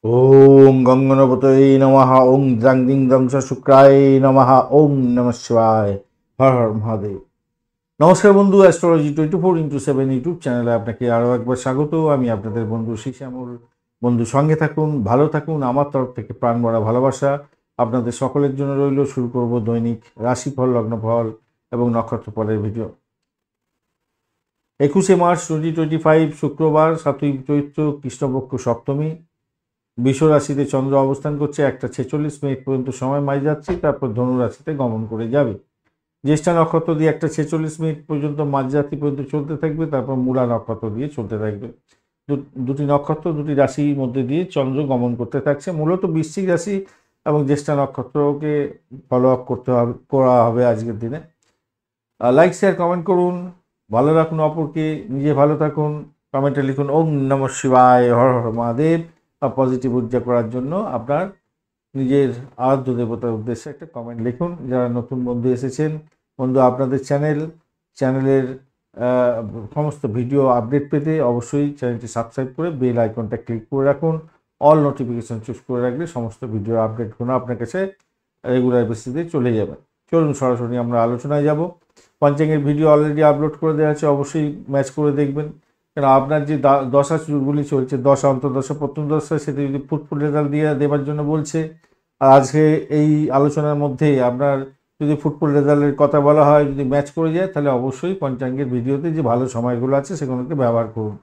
ওম গঙ্গনপতয়ে নমঃ। ওম দ্রাং দিং দংস শুক্রায় নমঃ। ওম নমঃ শিবায়। হর হর মহাদেব। নমস্কার বন্ধু, অ্যাস্ট্রোলজি 24x7 ইউটিউব চ্যানেলে আপনাকে আরও একবার স্বাগত। আমি আপনাদের বন্ধু শ্যামল। বন্ধু সঙ্গে থাকুন, ভালো থাকুন। আমার তরফ থেকে প্রাণ ভরা ভালোবাসা আপনাদের সকলের জন্য রইল। শুরু করব দৈনিক রাশিফল, লগ্নফল এবং নক্ষত্রফলের ভিডিও। 21শে মার্চ 2025 শুক্রবার, 7ই চৈত্র, কৃষ্ণপক্ষ সপ্তমী। বৃষ রাশিতে চন্দ্র অবস্থান করছে 1:46 পর্যন্ত সময় মাঝ যাচ্ছে, তারপর ধনু রাশিতে গমন করে যাবে। জ্যেষ্ঠা নক্ষত্র দিয়ে 1:46 পর্যন্ত মাঝরাত্রি পর্যন্ত চলতে থাকবে, তারপর মূলা নক্ষত্র দিয়ে চলতে থাকবে। দুটি নক্ষত্র, দুটি রাশির মধ্যে দিয়ে চন্দ্র গমন করতে থাকছে। মূলত বৃশ্চিক রাশি এবং জ্যেষ্ঠা নক্ষত্রকে ফলো আপ করা হবে আজকের দিনে। লাইক, শেয়ার, কমেন্ট করুন, ভালো রাখুন অপরকে, নিজে ভালো থাকুন। কমেন্টে লিখুন ওম নমঃ শিবায়, হর হর মহাদেব। পজিটিভ ঊর্জা করার জন্য আপনার নিজের আরাধ্য দেবতার উদ্দেশ্যে একটা কমেন্ট লিখুন। যারা নতুন বন্ধু এসেছেন, বন্ধু আপনাদের চ্যানেলের সমস্ত ভিডিও আপডেট পেতে অবশ্যই চ্যানেলটি সাবস্ক্রাইব করে বেল আইকনটা ক্লিক করে রাখুন। অল নোটিফিকেশন চুজ করে রাখলে সমস্ত ভিডিও আপডেটগুলো আপনার কাছে রেগুলার বেসিসে চলে যাবে। চলুন সরাসরি আমরা আলোচনায় যাব। পঞ্চাঙ্গের ভিডিও অলরেডি আপলোড করে দেওয়া আছে, অবশ্যই ম্যাচ করে দেখবেন। কেন আপনার যে দশাগুলি চলছে, দশা অন্তর্দশা প্রথম দশা, সেটা যদি ফুটফুট রেজাল্ট দিয়ে দেওয়ার জন্য বলছে। আর আজকে এই আলোচনার মধ্যে আপনার যদি ফুটফুট রেজাল্টের কথা বলা হয়, যদি ম্যাচ করে যায়, তাহলে অবশ্যই পঞ্চাঙ্গের ভিডিওতে যে ভালো সময়গুলো আছে সেগুলোকে ব্যবহার করুন।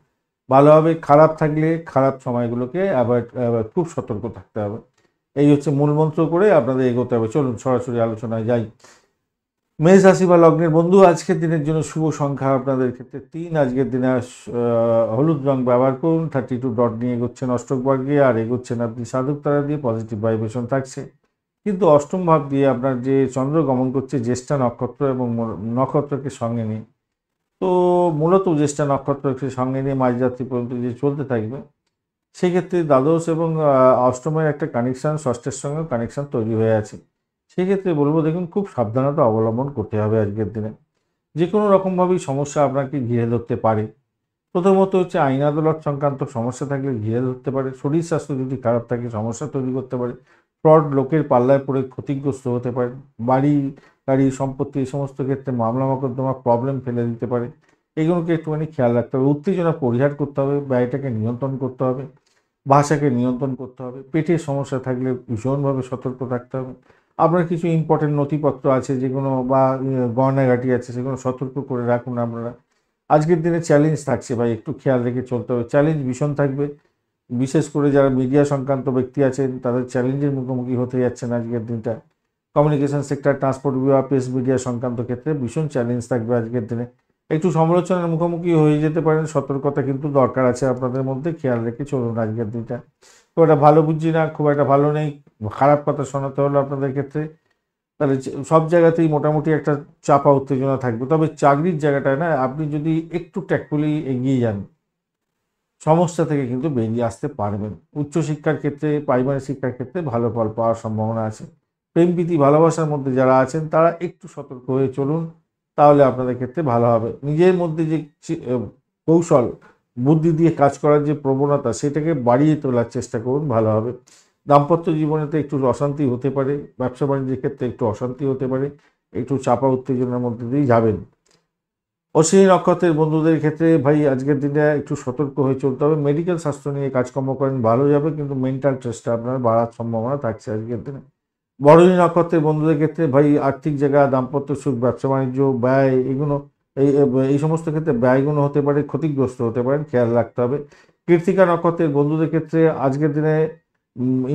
ভালো হবে। খারাপ থাকলে খারাপ সময়গুলোকে অ্যাভয়েড, খুব সতর্ক থাকতে হবে। এই হচ্ছে মূল মন্ত্র করে আপনাদের এগোতে হবে। চলুন সরাসরি আলোচনায় যাই। মেষ রাশি বা লগ্নের বন্ধু, আজকের দিনের জন্য শুভ সংখ্যা আপনাদের ক্ষেত্রে 3। আজকের দিনে হলুদ রং ব্যবহার করুন। 32 ডট নিয়ে এগোচ্ছেন অষ্টক বর্গে, আর এগোচ্ছেন আপনি সাধক তারা দিয়ে। পজিটিভ ভাইব্রেশন থাকছে। কিন্তু অষ্টম ভাব দিয়ে আপনার যে চন্দ্র গমন করছে জ্যেষ্ঠা নক্ষত্র এবং নক্ষত্রকে সঙ্গে নিয়ে, তো মূলত জ্যেষ্ঠা নক্ষত্রকে সঙ্গে নিয়ে মাঝরাত্রি পর্যন্ত যে চলতে থাকবে, সেক্ষেত্রে দ্বাদশ এবং অষ্টমের একটা কানেকশান, ষষ্ঠের সঙ্গেও কানেকশান তৈরি হয়ে আছে। সেক্ষেত্রে বলবো, দেখুন, খুব সাবধানতা অবলম্বন করতে হবে আজকের দিনে। যে কোনো রকমভাবেই সমস্যা আপনাকে ঘিরে ধরতে পারে। প্রথমত হচ্ছে আইন আদালত সংক্রান্ত সমস্যা থাকলে ঘিরে ধরতে পারে। শরীর স্বাস্থ্য যদি খারাপ থাকে সমস্যা তৈরি করতে পারে। ফ্রড লোকের পাল্লায় পড়ে ক্ষতিগ্রস্ত হতে পারে। বাড়ি, গাড়ি, সম্পত্তি, এই সমস্ত ক্ষেত্রে মামলা মোকদ্দমা প্রবলেম ফেলে দিতে পারে। এগুলোকে একটুখানি খেয়াল রাখতে হবে। উত্তেজনা পরিহার করতে হবে, ব্যয়টাকে নিয়ন্ত্রণ করতে হবে, ভাষাকে নিয়ন্ত্রণ করতে হবে। পেটের সমস্যা থাকলে ভীষণভাবে সতর্ক থাকতে হবে। আপনার কিছু ইম্পর্টেন্ট নথিপত্র আছে যেগুলো, বা গয়নাগাটি আছে, সেগুলো সতর্ক করে রাখুন আপনারা। আজকের দিনে চ্যালেঞ্জ থাকছে ভাই, একটু খেয়াল রেখে চলতে হবে। চ্যালেঞ্জ ভীষণ থাকবে। বিশেষ করে যারা মিডিয়া সংক্রান্ত ব্যক্তি আছেন, তাদের চ্যালেঞ্জের মুখোমুখি হতে যাচ্ছেন আজকের দিনটা। কমিউনিকেশন সেক্টর, ট্রান্সপোর্ট বিভাগ, প্রেস মিডিয়া সংক্রান্ত ক্ষেত্রে ভীষণ চ্যালেঞ্জ থাকবে আজকের দিনে। একটু সমালোচনার মুখোমুখি হয়ে যেতে পারেন। সতর্কতা কিন্তু দরকার আছে আপনাদের মধ্যে, খেয়াল রেখে চলুন আজকের দিনটা। খুব একটা ভালো বুঝছি না, খুব একটা ভালো নেই। খারাপ কথা শোনাতে হলো আপনাদের ক্ষেত্রে। তাহলে সব জায়গাতেই মোটামুটি একটা চাপা উত্তেজনা থাকবে। তবে চাকরির জায়গাটায় না, আপনি যদি একটু ট্যাক্টফুলি এগিয়ে যান, সমস্যা থেকে কিন্তু বেরিয়ে আসতে পারবেন। উচ্চশিক্ষার ক্ষেত্রে, প্রাইমারি শিক্ষার ক্ষেত্রে ভালো ফল পাওয়ার সম্ভাবনা আছে। প্রেমপ্রীতি ভালোবাসার মধ্যে যারা আছেন, তারা একটু সতর্ক হয়ে চলুন, তাহলে আপনাদের ক্ষেত্রে ভালো হবে। নিজের মধ্যে যে কৌশল, বুদ্ধি দিয়ে কাজ করার যে প্রবণতা, সেটাকে বাড়িয়ে তোলার চেষ্টা করুন, ভালো হবে। দাম্পত্য জীবনেতে একটু অশান্তি হতে পারে। ব্যবসা বাণিজ্যের ক্ষেত্রে একটু অশান্তি হতে পারে। একটু চাপা উত্তেজনার মধ্যে দিয়েই যাবেন। অশ্বিনী নক্ষত্রের বন্ধুদের ক্ষেত্রে ভাই আজকের দিনে একটু সতর্ক হয়ে চলতে হবে। মেডিকেল স্বাস্থ্য নিয়ে কাজকর্ম করেন, ভালো যাবে, কিন্তু মেন্টাল স্ট্রেসটা আপনার বাড়ার সম্ভাবনা থাকছে আজকের দিনে। বড়দিন নক্ষত্রের বন্ধুদের ক্ষেত্রে ভাই আর্থিক জায়গা, দাম্পত্য সুখ, ব্যবসা বাণিজ্য, ব্যয়, এগুলো, এই এই সমস্ত ক্ষেত্রে ব্যয়গুলো হতে পারে, ক্ষতিগ্রস্ত হতে পারেন, খেয়াল রাখতে হবে। কৃত্তিকা নক্ষত্রের বন্ধুদের ক্ষেত্রে আজকের দিনে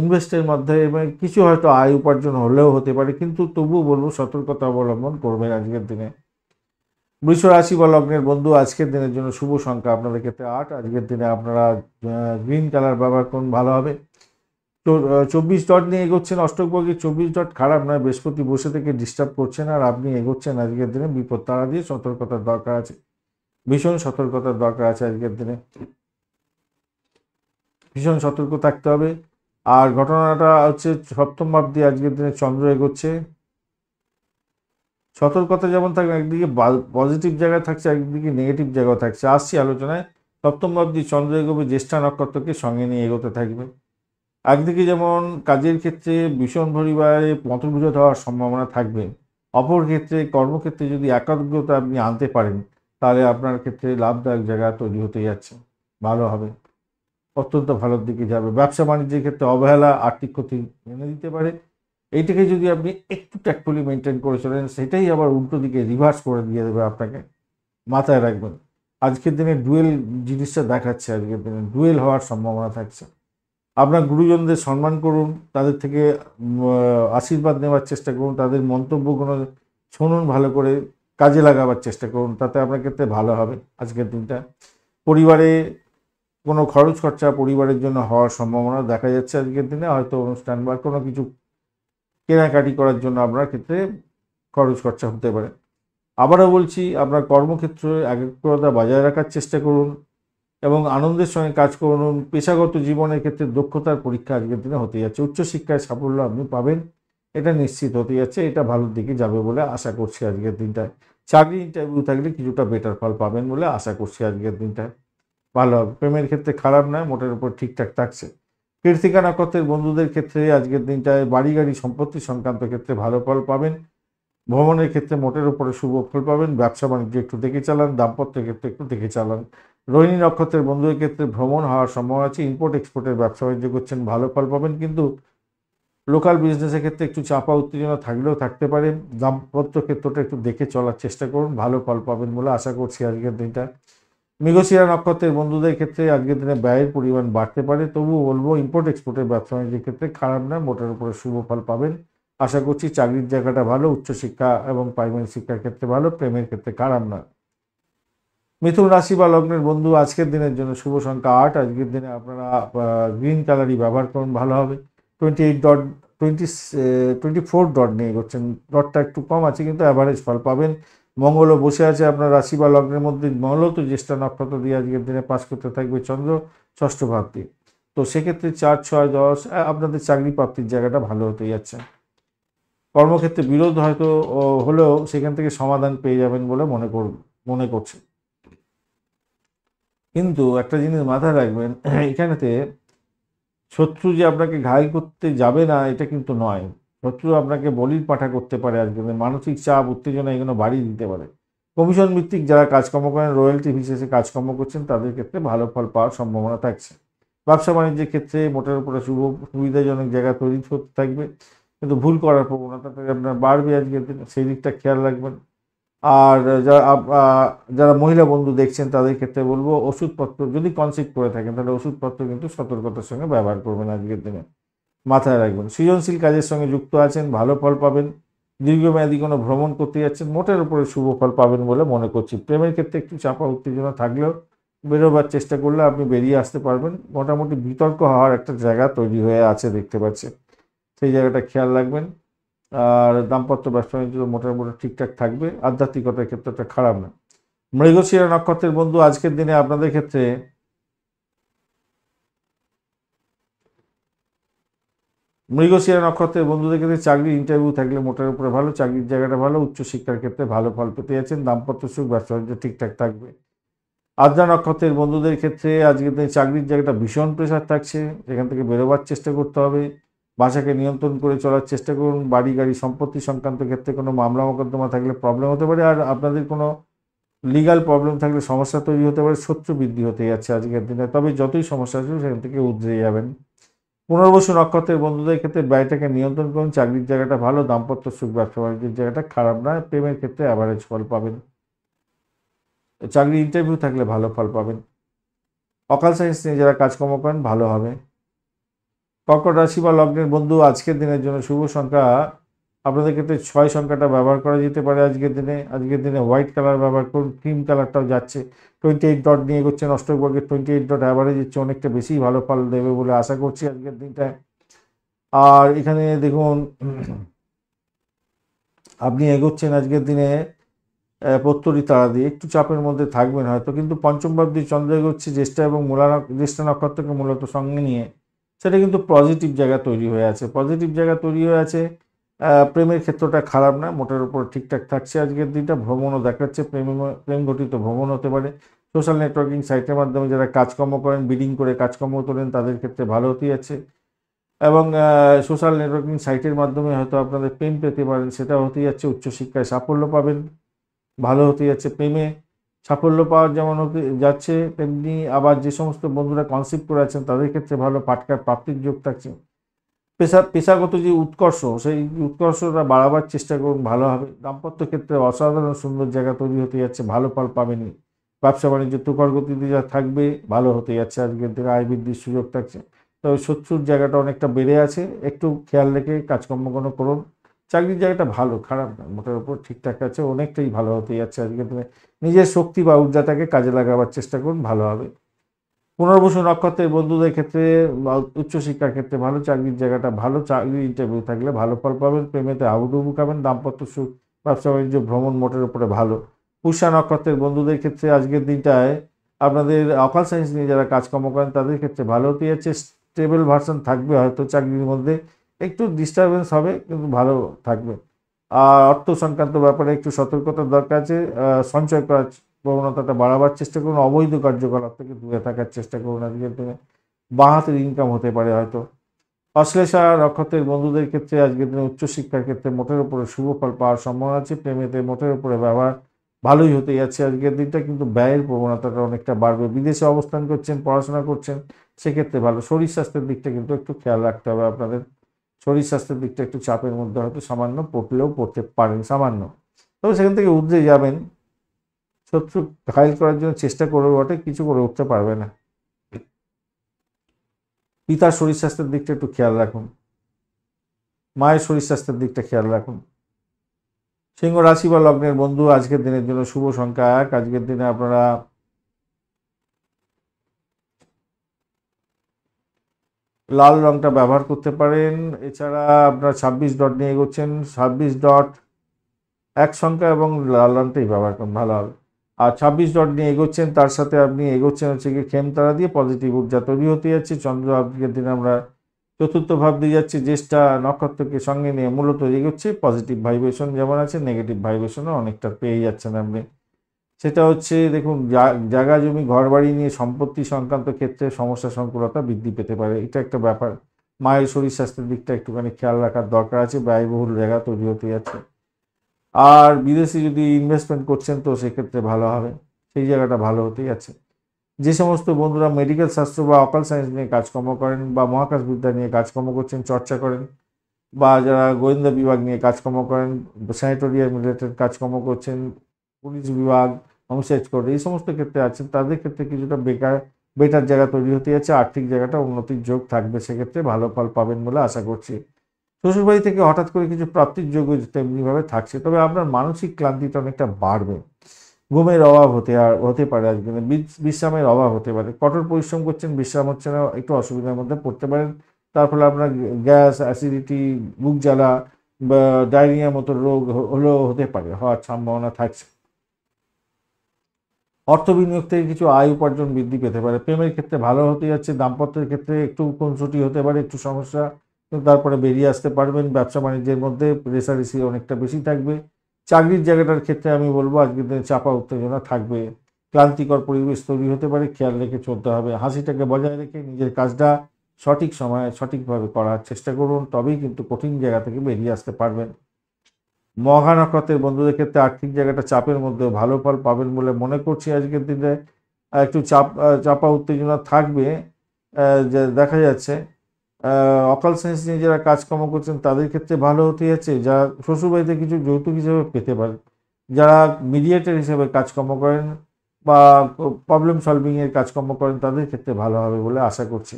ইনভেস্টের মাধ্যমে কিছু হয়তো আয় উপার্জন হলেও হতে পারে, কিন্তু তবুও বলবো সতর্কতা অবলম্বন করবেন আজকের দিনে। বৃষ রাশি বা লগ্নের বন্ধু, আজকের দিনের জন্য শুভ সংখ্যা আপনাদের ক্ষেত্রে 8। আজকের দিনে আপনারা গ্রিন কালার ব্যবহার করুন, ভালো হবে। 24 ডট নিয়ে এগোচ্ছেন অষ্টকবর্গের। 24 ডট খারাপ নয়, বৃহস্পতি বসে থেকে ডিস্টার্ব করছেন, আর আপনি এগোচ্ছেন আজকের দিনে বিপদ তাড়া দিয়ে। সতর্কতার দরকার আছে, ভীষণ সতর্কতার দরকার আছে আজকের দিনে। ভীষণ সতর্ক থাকতে হবে। আর ঘটনাটা হচ্ছে, সপ্তম ভাব দিয়ে আজকের দিনে চন্দ্র এগোচ্ছে। সতর্কতা যেমন থাকবে, একদিকে পজিটিভ জায়গা থাকছে, একদিকে নেগেটিভ জায়গাও থাকছে। আসছি আলোচনায়। সপ্তম ভাব দিয়ে চন্দ্র এগোবে, জ্যেষ্ঠা নক্ষত্রকে সঙ্গে নিয়ে এগোতে থাকবে। একদিকে যেমন কাজের ক্ষেত্রে ভীষণ পরিমাণে মতবিরোধ হওয়ার সম্ভাবনা থাকবে, অপর ক্ষেত্রে কর্মক্ষেত্রে যদি একাগ্রতা আপনি আনতে পারেন তাহলে আপনার ক্ষেত্রে লাভদায়ক জায়গা তৈরি হতে যাচ্ছে, ভালো হবে, অত্যন্ত ভালোর দিকে যাবে। ব্যবসা বাণিজ্যের ক্ষেত্রে অবহেলা আর্থিক ক্ষতি এনে দিতে পারে, এইটাকে যদি আপনি একটু ট্যাক্টফুলি মেনটেন করে চলেন সেটাই আবার উল্টো দিকে রিভার্স করে দিয়ে দেবে আপনাকে, মাথায় রাখবেন। আজকের দিনে ডুয়েল জিনিসটা দেখাচ্ছে, আজকের দিনে ডুয়েল হওয়ার সম্ভাবনা থাকছে। আপনার গুরুজনদের সম্মান করুন, তাদের থেকে আশীর্বাদ নেওয়ার চেষ্টা করুন, তাদের মন্তব্যগুলো শুনুন, ভালো করে কাজে লাগাবার চেষ্টা করুন, তাতে আপনার ক্ষেত্রে ভালো হবে আজকের দিনটা। পরিবারে কোনো খরচ খরচা পরিবারের জন্য হওয়ার সম্ভাবনা দেখা যাচ্ছে আজকের দিনে, হয়তো অনুষ্ঠান বা কোনো কিছু কেনাকাটি করার জন্য আপনার ক্ষেত্রে খরচ খরচা হতে পারে। আবারও বলছি, আপনার কর্মক্ষেত্রে একাগ্রতা বজায় রাখার চেষ্টা করুন এবং আনন্দের সঙ্গে কাজ করুন। পেশাগত জীবনের ক্ষেত্রে দক্ষতার পরীক্ষা আজকের দিনে হতে যাচ্ছে, উচ্চশিক্ষায় সাফল্য আপনি পাবেন, এটা নিশ্চিত হতে যাচ্ছে, এটা ভালোর দিকে যাবে বলে আশা করছি আজকের দিনটায়। চাকরি ইন্টারভিউ থাকলে কিছুটা বেটার ফল পাবেন বলে আশা করছি আজকের দিনটায়, ভালো হবে। প্রেমের ক্ষেত্রে খারাপ নয়, মোটের উপর ঠিকঠাক থাকছে। কৃত্তিকা নক্ষত্রের বন্ধুদের ক্ষেত্রে আজকের দিনটায় বাড়ি গাড়ি সম্পত্তি সংক্রান্ত ক্ষেত্রে ভালো ফল পাবেন, ভ্রমণের ক্ষেত্রে মোটের উপরে শুভ ফল পাবেন, ব্যবসা বাণিজ্য একটু দেখে চালান, দাম্পত্যের ক্ষেত্রে একটু দেখে চালান। রোহিণী নক্ষত্রের বন্ধুদের ক্ষেত্রে ভ্রমণ হওয়ার সম্ভাবনা আছে, ইম্পোর্ট এক্সপোর্টের ব্যবসা বাণিজ্য করছেন, ভালো ফল পাবেন, কিন্তু লোকাল বিজনেসের ক্ষেত্রে একটু চাপা উত্তেজনা থাকলেও থাকতে পারে। দাম্পত্য ক্ষেত্রটা একটু দেখে চলার চেষ্টা করুন, ভালো ফল পাবেন বলে আশা করছি আজকের দিনটা। মৃগশিরা নক্ষত্রের বন্ধুদের ক্ষেত্রে আজকের দিনে ব্যয়ের পরিমাণ বাড়তে পারে, তবুও বলবো ইম্পোর্ট এক্সপোর্টের ব্যবসা বাণিজ্যের ক্ষেত্রে খারাপ না, মোটের উপরে শুভ ফল পাবেন আশা করছি। চাকরির জায়গাটা ভালো, উচ্চশিক্ষা এবং প্রাইমারি শিক্ষার ক্ষেত্রে ভালো, প্রেমের ক্ষেত্রে খারাপ না। মিথুন রাশি বা লগ্নের বন্ধু আজকের দিনের জন্য শুভ সংখ্যা 8, আজকের দিনে আপনারা গ্রিন কালারই ব্যবহার করুন, ভালো হবে। 24 ডট নিয়ে করছেন, ডটটা একটু কম আছে কিন্তু অ্যাভারেজ ফল পাবেন। মঙ্গলও বসে আছে আপনার রাশি বা লগ্নের মধ্যে, মঙ্গলও তো জ্যেষ্ঠা নক্ষত্র দিয়ে আজকের দিনে পাস করতে থাকবে চন্দ্র ষষ্ঠ ভাবটি, তো সেক্ষেত্রে 4, 6, 10 আপনাদের চাকরি প্রাপ্তির জায়গাটা ভালো হতে যাচ্ছে। কর্মক্ষেত্রে বিরোধ হয়তো হলেও সেখান থেকে সমাধান পেয়ে যাবেন বলে মনে করছে। কিন্তু একটা জিনিস মাথায় রাখবেন, এখানেতে শত্রু যে আপনাকে ঘায়েল করতে যাবে না এটা কিন্তু নয়, শত্রু আপনাকে বলির পাঠা করতে পারে, আজকে মানসিক চাপ উত্তেজনা এগুলো বাড়িয়ে দিতে পারে। কমিশন ভিত্তিক যারা কাজকর্ম করেন, রয়্যালটি বিশেষে কাজকর্ম করছেন, তাদের ক্ষেত্রে ভালো ফল পাওয়ার সম্ভাবনা থাকছে। ব্যবসা বাণিজ্যের ক্ষেত্রে মোটের উপরে সুবিধাজনক জায়গা তৈরি হতে থাকবে, কিন্তু ভুল করার প্রবণতাটা আপনার বাড়বে আজকের দিনে, সেই দিকটা খেয়াল রাখবেন। আর যারা মহিলা বন্ধু দেখছেন তাদের ক্ষেত্রে বলবো ওষুধপত্র যদি কনসিভ করে থাকেন তাহলে ওষুধপত্র কিন্তু সতর্কতার সঙ্গে ব্যবহার করবেন আজকের দিনে, মাথায় রাখবেন। সৃজনশীল কাজের সঙ্গে যুক্ত আছেন, ভালো ফল পাবেন। দীর্ঘমেয়াদী কোনো ভ্রমণ করতে যাচ্ছেন, মোটের উপরে শুভ ফল পাবেন বলে মনে করছি। প্রেমের ক্ষেত্রে একটু চাপা উত্তেজনা থাকলেও বেরোবার চেষ্টা করলে আপনি বেরিয়ে আসতে পারবেন, মোটামুটি বিতর্ক হওয়ার একটা জায়গা তৈরি হয়ে আছে দেখতে পাচ্ছি, সেই জায়গাটা খেয়াল রাখবেন। আর দাম্পত্য ব্যবসা বাণিজ্য মোটামুটি ঠিকঠাক থাকবে, আধ্যাত্মিকতার ক্ষেত্রটা খারাপ না। মৃগশিরা নক্ষত্রের বন্ধু আজকের দিনে আপনাদের ক্ষেত্রে মৃগশিরা নক্ষত্রের বন্ধুদের ক্ষেত্রে চাকরির ইন্টারভিউ থাকলে মোটের উপরে ভালো, চাকরির জায়গাটা ভালো, উচ্চশিক্ষার ক্ষেত্রে ভালো ফল পেতে যাচ্ছেন, দাম্পত্য সুখ ব্যবসা বাণিজ্য ঠিকঠাক থাকবে। আদ্রা নক্ষত্রের বন্ধুদের ক্ষেত্রে আজকের দিনে চাকরির জায়গাটা ভীষণ প্রেশার থাকছে, সেখান থেকে বেরোবার চেষ্টা করতে হবে, ভাষাকে নিয়ন্ত্রণ করে চলার চেষ্টা করুন। বাড়ি গাড়ি সম্পত্তি সংক্রান্ত ক্ষেত্রে কোনো মামলা মোকদ্দমা থাকলে প্রবলেম হতে পারে, আর আপনাদের কোনো লিগাল প্রবলেম থাকলে সমস্যা তৈরি হতে পারে, শত্রু বৃদ্ধি হতে যাচ্ছে আজকের দিনে, তবে যতই সমস্যা আসবে সেখান থেকে উদ্রে যাবেন। পুনর্বসু নক্ষত্রের বন্ধুদের ক্ষেত্রে ব্যয়টাকে নিয়ন্ত্রণ করুন, চাকরির জায়গাটা ভালো, দাম্পত্য সুখ ব্যবসা বাণিজ্যের জায়গাটা খারাপ না, প্রেমের ক্ষেত্রে অ্যাভারেজ ফল পাবেন, চাকরি ইন্টারভিউ থাকলে ভালো ফল পাবেন। অকাল সায়েন্স নিয়ে যারা কাজকর্ম করেন ভালো হবে। কর্কট রাশি বা লগ্নের বন্ধু আজকের দিনের জন্য শুভ সংখ্যা আপনাদের ক্ষেত্রে 6 সংখ্যাটা ব্যবহার করা যেতে পারে আজকের দিনে হোয়াইট কালার ব্যবহার করুন, ক্রিম কালারটাও যাচ্ছে। 28 ডট নিয়ে এগোচ্ছেন, অষ্টক বর্গের 28 ডট অ্যাভারেজ হচ্ছে, অনেকটা বেশি ভালো ফল দেবে বলে আশা করছি আজকের দিনটায়। আর এখানে দেখুন আপনি এগোচ্ছেন আজকের দিনে প্রত্যরী তারা দিয়ে, একটু চাপের মধ্যে থাকবেন হয়তো, কিন্তু পঞ্চম ভাবটি চন্দ্র এগোচ্ছে জ্যেষ্ঠা এবং জ্যেষ্ঠা নক্ষত্রকে মূলত সঙ্গে নিয়ে, সেটা কিন্তু পজিটিভ জায়গা তৈরি হয়ে আছে, প্রেমের ক্ষেত্রটা খারাপ না, মোটের উপর ঠিকঠাক থাকছে আজকের দিনটা। ভ্রমণও দেখাচ্ছে, প্রেম ঘটিত ভ্রমণ হতে পারে। সোশ্যাল নেটওয়ার্কিং সাইটের মাধ্যমে যারা কাজকর্ম করেন, বিডিং করে কাজকর্ম তোলেন, তাদের ক্ষেত্রে ভালো হতে যাচ্ছে। এবং সোশ্যাল নেটওয়ার্কিং সাইটের মাধ্যমে হয়তো আপনাদের প্রেম পেতে পারেন, সেটা হতে যাচ্ছে উচ্চশিক্ষায় সাফল্য পাবেন, ভালো হতে যাচ্ছে। প্রেমে সাফল্য পাওয়ার যেমন হতে যাচ্ছে, তেমনি আবার যে সমস্ত বন্ধুরা কনসিভ করে আছেন তাদের ক্ষেত্রে ভালো পাটকার প্রাপ্তির যোগ থাকছে। পেশাগত যে উৎকর্ষ, সেই উৎকর্ষটা বাড়াবার চেষ্টা করুন, ভালো হবে। দাম্পত্য ক্ষেত্রে অসাধারণ সুন্দর জায়গা তৈরি হতে যাচ্ছে, ভালো ফল পাবেনই। ব্যবসা বাণিজ্য তুখর গতিতে যা থাকবে, ভালো হতে যাচ্ছে। আজকের দিনে আয় বৃদ্ধির সুযোগ থাকছে, তবে শত্রুর জায়গাটা অনেকটা বেড়ে আছে, একটু খেয়াল রেখে কাজকর্মগুলো করুন। চাকরির জায়গাটা ভালো, খারাপ না, মোটের উপর ঠিকঠাক আছে, অনেকটাই ভালো হতে যাচ্ছে। আজকের দিনে নিজের শক্তি বা ঊর্জাটাকে কাজে লাগাবার চেষ্টা করুন, ভালো হবে। পুনর্বসু নক্ষত্রের বন্ধুদের ক্ষেত্রে বা উচ্চশিক্ষার ক্ষেত্রে ভালো, চাকরির জায়গাটা ভালো, চাকরির ইন্টারভিউ থাকলে ভালো ফল পাবেন, প্রেমেতে হাবুডুবু খাবেন, দাম্পত্য সুখ, ব্যবসা বাণিজ্য, ভ্রমণ মোটের উপরে ভালো। পুষ্যা নক্ষত্রের বন্ধুদের ক্ষেত্রে আজকের দিনটায় আপনাদের অকাল সায়েন্স নিয়ে যারা কাজকর্ম করেন তাদের ক্ষেত্রে ভালো হতে যাচ্ছে। স্টেবল ভার্সন থাকবে, হয়তো চাকরির মধ্যে একটু ডিস্টারবেন্স হবে কিন্তু ভালো থাকবে। আর অর্থ সংক্রান্ত ব্যাপারে একটু সতর্কতার দরকার আছে। সঞ্চয় করার প্রবণতাটা বাড়াবার চেষ্টা করুন, অবৈধ কার্যকলাপ থেকে দূরে থাকার চেষ্টা করুন। আজকের দিনে বাঁ হাতের ইনকাম হতে পারে হয়তো। অশ্লেষা নক্ষত্রের বন্ধুদের ক্ষেত্রে আজকের দিনে উচ্চশিক্ষার ক্ষেত্রে মোটের উপরে শুভ ফল পাওয়ার সম্ভাবনা আছে। প্রেমেতে মোটের উপরে ব্যবহার ভালোই হতে যাচ্ছে আজকের দিনটা, কিন্তু ব্যয়ের প্রবণতাটা অনেকটা বাড়বে। বিদেশে অবস্থান করছেন, পড়াশোনা করছেন, সেক্ষেত্রে ভালো। শরীর স্বাস্থ্যের দিকটা কিন্তু একটু খেয়াল রাখতে হবে আপনাদের। শরীর স্বাস্থ্যের দিকটা একটু চাপের মধ্যে হয়তো সামান্য পড়তে পারেন, সামান্য, তবে সেখান থেকে উঠতে যাবেন। শত্রু ঘায়েল করার জন্য চেষ্টা করবে বটে, কিছু করে উঠতে পারবে না। পিতার শরীর স্বাস্থ্যের দিকটা একটু খেয়াল রাখুন, মায়ের শরীর স্বাস্থ্যের দিকটা খেয়াল রাখুন। সিংহ রাশি বা লগ্নের বন্ধু আজকের দিনের জন্য শুভ সংখ্যা 1। আজকের দিনে আপনারা লাল রংটা ব্যবহার করতে পারেন। এছাড়া আপনারা 26 ডট নিয়ে এগোচ্ছেন, 26 ডট এক সংখ্যা এবং লাল রংটাই ব্যবহার করুন, ভালো হবে। আর 26 ডট নিয়ে এগোচ্ছেন, তার সাথে আপনি এগোচ্ছেন হচ্ছে কি খেমতারা দিয়ে, পজিটিভ ঊর্জা তৈরি হতে যাচ্ছে। চন্দ্র আজকের দিনে আমরা চতুর্থ ভাব দিয়ে যাচ্ছি, জ্যেষ্ঠা নক্ষত্রকে সঙ্গে নিয়ে মূলত এগোচ্ছে। পজিটিভ ভাইব্রেশন যেমন আছে, নেগেটিভ ভাইব্রেশনও অনেকটা পেয়ে যাচ্ছেন আপনি। সেটা হচ্ছে দেখুন, জায়গা জমি ঘর বাড়ি নিয়ে সম্পত্তি সংক্রান্ত ক্ষেত্রে সমস্যা সংকুলতা বৃদ্ধি পেতে পারে, এটা একটা ব্যাপার। মায়ের শরীর স্বাস্থ্যের দিকটা একটুখানি খেয়াল রাখার দরকার আছে, ব্যয়বহুল জায়গা তৈরি হতে যাচ্ছে। আর বিদেশে যদি ইনভেস্টমেন্ট করছেন তো সেক্ষেত্রে ভালো হবে, সেই জায়গাটা ভালো হতেই আছে। যে সমস্ত বন্ধুরা মেডিকেল শাস্ত্র বা অকাল সায়েন্স নিয়ে কাজকর্ম করেন বা মহাকাশ বিদ্যা নিয়ে কাজকর্ম করছেন, চর্চা করেন, বা যারা গোয়েন্দা বিভাগ নিয়ে কাজকর্ম করেন, স্যানিটোরিয়াম রিলেটেড কাজকর্ম করছেন, পুলিশ বিভাগ, হোমসাইড কোর্ট, এই সমস্ত ক্ষেত্রে আছেন, তাদের ক্ষেত্রে কিছুটা বেটার জায়গা তৈরি হতে যাচ্ছে। আর্থিক জায়গাটা উন্নতির যোগ থাকবে, সেক্ষেত্রে ভালো ফল পাবেন বলে আশা করছি। শ্বশুরবাড়ি থেকে হঠাৎ করে কিছু প্রাপ্তির যোগ্য তেমনিভাবে থাকছে, তবে আপনার মানসিক ক্লান্তিটা অনেকটা বাড়বে। ঘুমের অভাব হতে পারে, আজকে বিশ্রামের অভাব হতে পারে। কঠোর পরিশ্রম করছেন, বিশ্রাম হচ্ছে না, একটু অসুবিধার মধ্যে পড়তে পারেন। তার ফলে আপনার গ্যাস, অ্যাসিডিটি, বুক জ্বালা বা ডায়রিয়ার মতো রোগ হতে পারে, হওয়ার সম্ভাবনা থাকছে। অর্থ বিনিয়োগ থেকে কিছু আয় উপার্জন বৃদ্ধি পেতে পারে। প্রেমের ক্ষেত্রে ভালো হতে যাচ্ছে, দাম্পত্যের ক্ষেত্রে একটু খুনসুটি হতে পারে, একটু সমস্যা, কিন্তু তারপরে বেরিয়ে আসতে পারবেন। ব্যবসা বাণিজ্যের মধ্যে রেষারেষি অনেকটা বেশি থাকবে। চাকরির জায়গাটার ক্ষেত্রে আমি বলবো আজকের দিনে চাপা উত্তেজনা থাকবে, ক্লান্তিকর পরিবেশ তৈরি হতে পারে, খেয়াল রেখে চলতে হবে। হাসিটাকে বজায় রেখে নিজের কাজটা সঠিক সময়ে সঠিকভাবে করার চেষ্টা করুন, তবেই কিন্তু কঠিন জায়গা থেকে বেরিয়ে আসতে পারবেন। মঘা নক্ষত্রের বন্ধুদের ক্ষেত্রে আর্থিক জায়গাটা চাপের মধ্যে ভালো ফল পাবেন বলে মনে করছি। আজকের দিনে একটু চাপা উত্তেজনা থাকবে, যে দেখা যাচ্ছে। অকাল সায়েন্স নিয়ে যারা কাজকর্ম করছেন তাদের ক্ষেত্রে ভালো হতে যাচ্ছে, যারা শ্বশুরবাড়িতে কিছু যৌতুক হিসেবে পেতে পারেন, যারা মিডিয়েটর হিসেবে কাজকর্ম করেন বা প্রবলেম সলভিংয়ের কাজকর্ম করেন তাদের ক্ষেত্রে ভালো হবে বলে আশা করছি।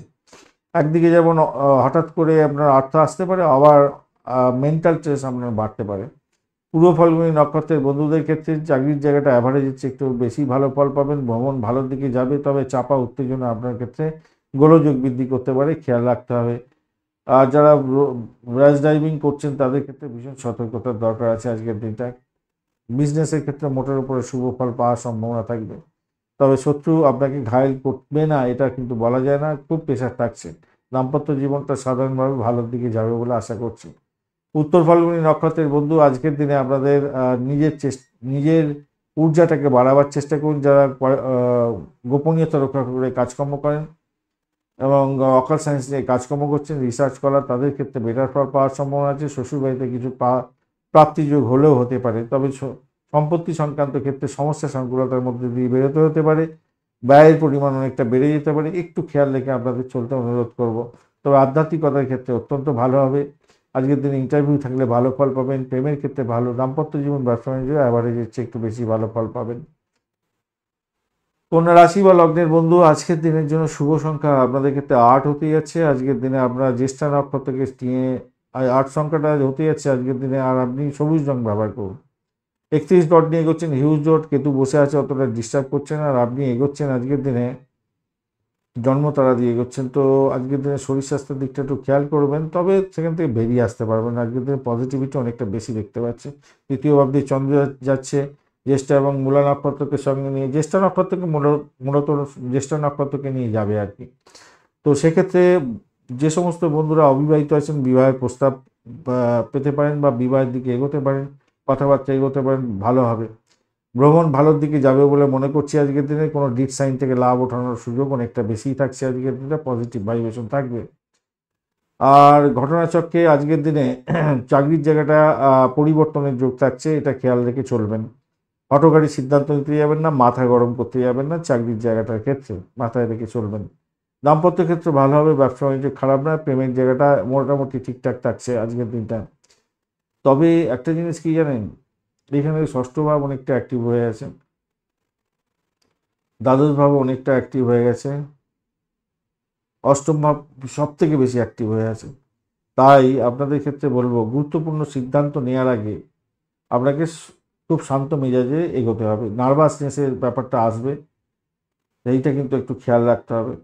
একদিকে যেমন হঠাৎ করে আপনার অর্থ আসতে পারে, আবার মেন্টাল স্ট্রেস আপনার বাড়তে পারে। পূর্ব ফাল্গুনী নক্ষত্রের বন্ধুদের ক্ষেত্রে চাকরির জায়গাটা অ্যাভারেজের চেয়ে একটু বেশি ভালো ফল পাবেন, ভ্রমণ ভালোর দিকে যাবে, তবে চাপা উত্তেজনা আপনার ক্ষেত্রে গোলযোগ বৃদ্ধি করতে পারে, খেয়াল রাখতে হবে। আর যারা র্যাশ ড্রাইভিং করছেন তাদের ক্ষেত্রে ভীষণ সতর্কতার দরকার আছে আজকের দিনটা। বিজনেসের ক্ষেত্রে মোটের উপরে শুভ ফল পাওয়ার সম্ভাবনা থাকবে, তবে শত্রু আপনাকে ঘায়েল করবে না এটা কিন্তু বলা যায় না, খুব প্রেশার থাকছে। দাম্পত্য জীবনটা সাধারণভাবে ভালোর দিকে যাবে বলে আশা করছি। উত্তর ফাল্গুনী নক্ষত্রের বন্ধু আজকের দিনে আপনাদের নিজের ঊর্জাটাকে বাড়াবার চেষ্টা করুন, যারা গোপনীয়তা রক্ষা করে কাজকর্ম করেন, এবং অকাল সায়েন্স নিয়ে কাজকর্ম করছেন, রিসার্চ করা, তাদের ক্ষেত্রে বেটার ফল পাওয়ার সম্ভাবনা আছে। শ্বশুরবাড়িতে কিছু প্রাপ্তিযোগ হলেও হতে পারে, তবে সম্পত্তি সংক্রান্ত ক্ষেত্রে সমস্যা সংকুলতার মধ্যে দিয়ে বেরোতে হতে পারে। ব্যয়ের পরিমাণ অনেকটা বেড়ে যেতে পারে, একটু খেয়াল রেখে আপনাদের চলতে অনুরোধ করব। তবে আধ্যাত্মিকতার ক্ষেত্রে অত্যন্ত ভালো হবে। আজকের দিনে ইন্টারভিউ থাকলে ভালো ফল পাবেন, প্রেমের ক্ষেত্রে ভালো, দাম্পত্য জীবন ব্যবসা বাণিজ্য অ্যাভারেজের চেয়ে একটু বেশি ভালো ফল পাবেন। কন্যা রাশি বা লগ্নের বন্ধু, আজকের দিনের জন্য শুভ সংখ্যা আপনাদের ক্ষেত্রে 8 হতে যাচ্ছে। আজকের দিনে আপনারা জ্যেষ্ঠা নক্ষত্রকে নিয়ে 8 সংখ্যাটা হতে যাচ্ছে আজকের দিনে। আর আপনি সবুজ রং ব্যবহার করুন। 31 ডট নিয়ে এগোচ্ছেন, হিউজ ডট, কেতু বসে আছে, অতটা ডিস্টার্ব করছে না। আর আপনি এগোচ্ছেন আজকের দিনে জন্মতারা দিয়ে এগোচ্ছেন। তো আজকের দিনে শরীর স্বাস্থ্যের দিকটা একটু খেয়াল করবেন, তবে সেখান থেকে বেরিয়ে আসতে পারবেন। আজকের দিনে পজিটিভিটি অনেকটা বেশি দেখতে পাচ্ছি। তৃতীয় ভাব দিয়ে চন্দ্র যাচ্ছে জ্যেষ্ঠা এবং মূলা নক্ষত্রকে সঙ্গে নিয়ে, জ্যেষ্ঠা নক্ষত্রকে মূলত জ্যেষ্ঠা নক্ষত্রকে নিয়ে যাবে আর কি। তো সেক্ষেত্রে যে সমস্ত বন্ধুরা অবিবাহিত আছেন, বিবাহের প্রস্তাব পেতে পারেন বা বিবাহের দিকে এগোতে পারেন, কথাবার্তা এগোতে পারেন, ভালো হবে। ভ্রমণ ভালোর দিকে যাবে বলে মনে করছি আজকের দিনে। কোনো ডিট সাইন থেকে লাভ ওঠানোর সুযোগ অনেকটা বেশিই থাকছে আজকের দিনে, পজিটিভ ভাইব্রেশন থাকবে। আর ঘটনাচক্রে আজকের দিনে চাকরির জায়গাটা পরিবর্তনের যোগ থাকছে, এটা খেয়াল রেখে চলবেন। হঠকারী সিদ্ধান্ত নিতে যাবেন না, মাথা গরম করতে যাবেন না, চাকরির জায়গাটার ক্ষেত্রে মাথায় রেখে চলবেন। দাম্পত্য ক্ষেত্রে ভালো হবে, ব্যবসা বাণিজ্য খারাপ না, প্রেমের জায়গাটা মোটামুটি ঠিকঠাক থাকছে আজকের দিনটা। তবে একটা জিনিস কি জানেন, এখানে ষষ্ঠ ভাব অনেকটা অ্যাক্টিভ হয়ে আছে, দ্বাদশ ভাব অনেকটা অ্যাক্টিভ হয়ে গেছে, অষ্টম ভাব সব থেকে বেশি অ্যাক্টিভ হয়ে আছে। তাই আপনাদের ক্ষেত্রে বলবো, গুরুত্বপূর্ণ সিদ্ধান্ত নেওয়ার আগে আপনাকে খুব শান্ত মেজাজে এগোতে হবে। নার্ভাসনেসের ব্যাপারটা আসবে, এইটা কিন্তু একটু খেয়াল রাখতে হবে।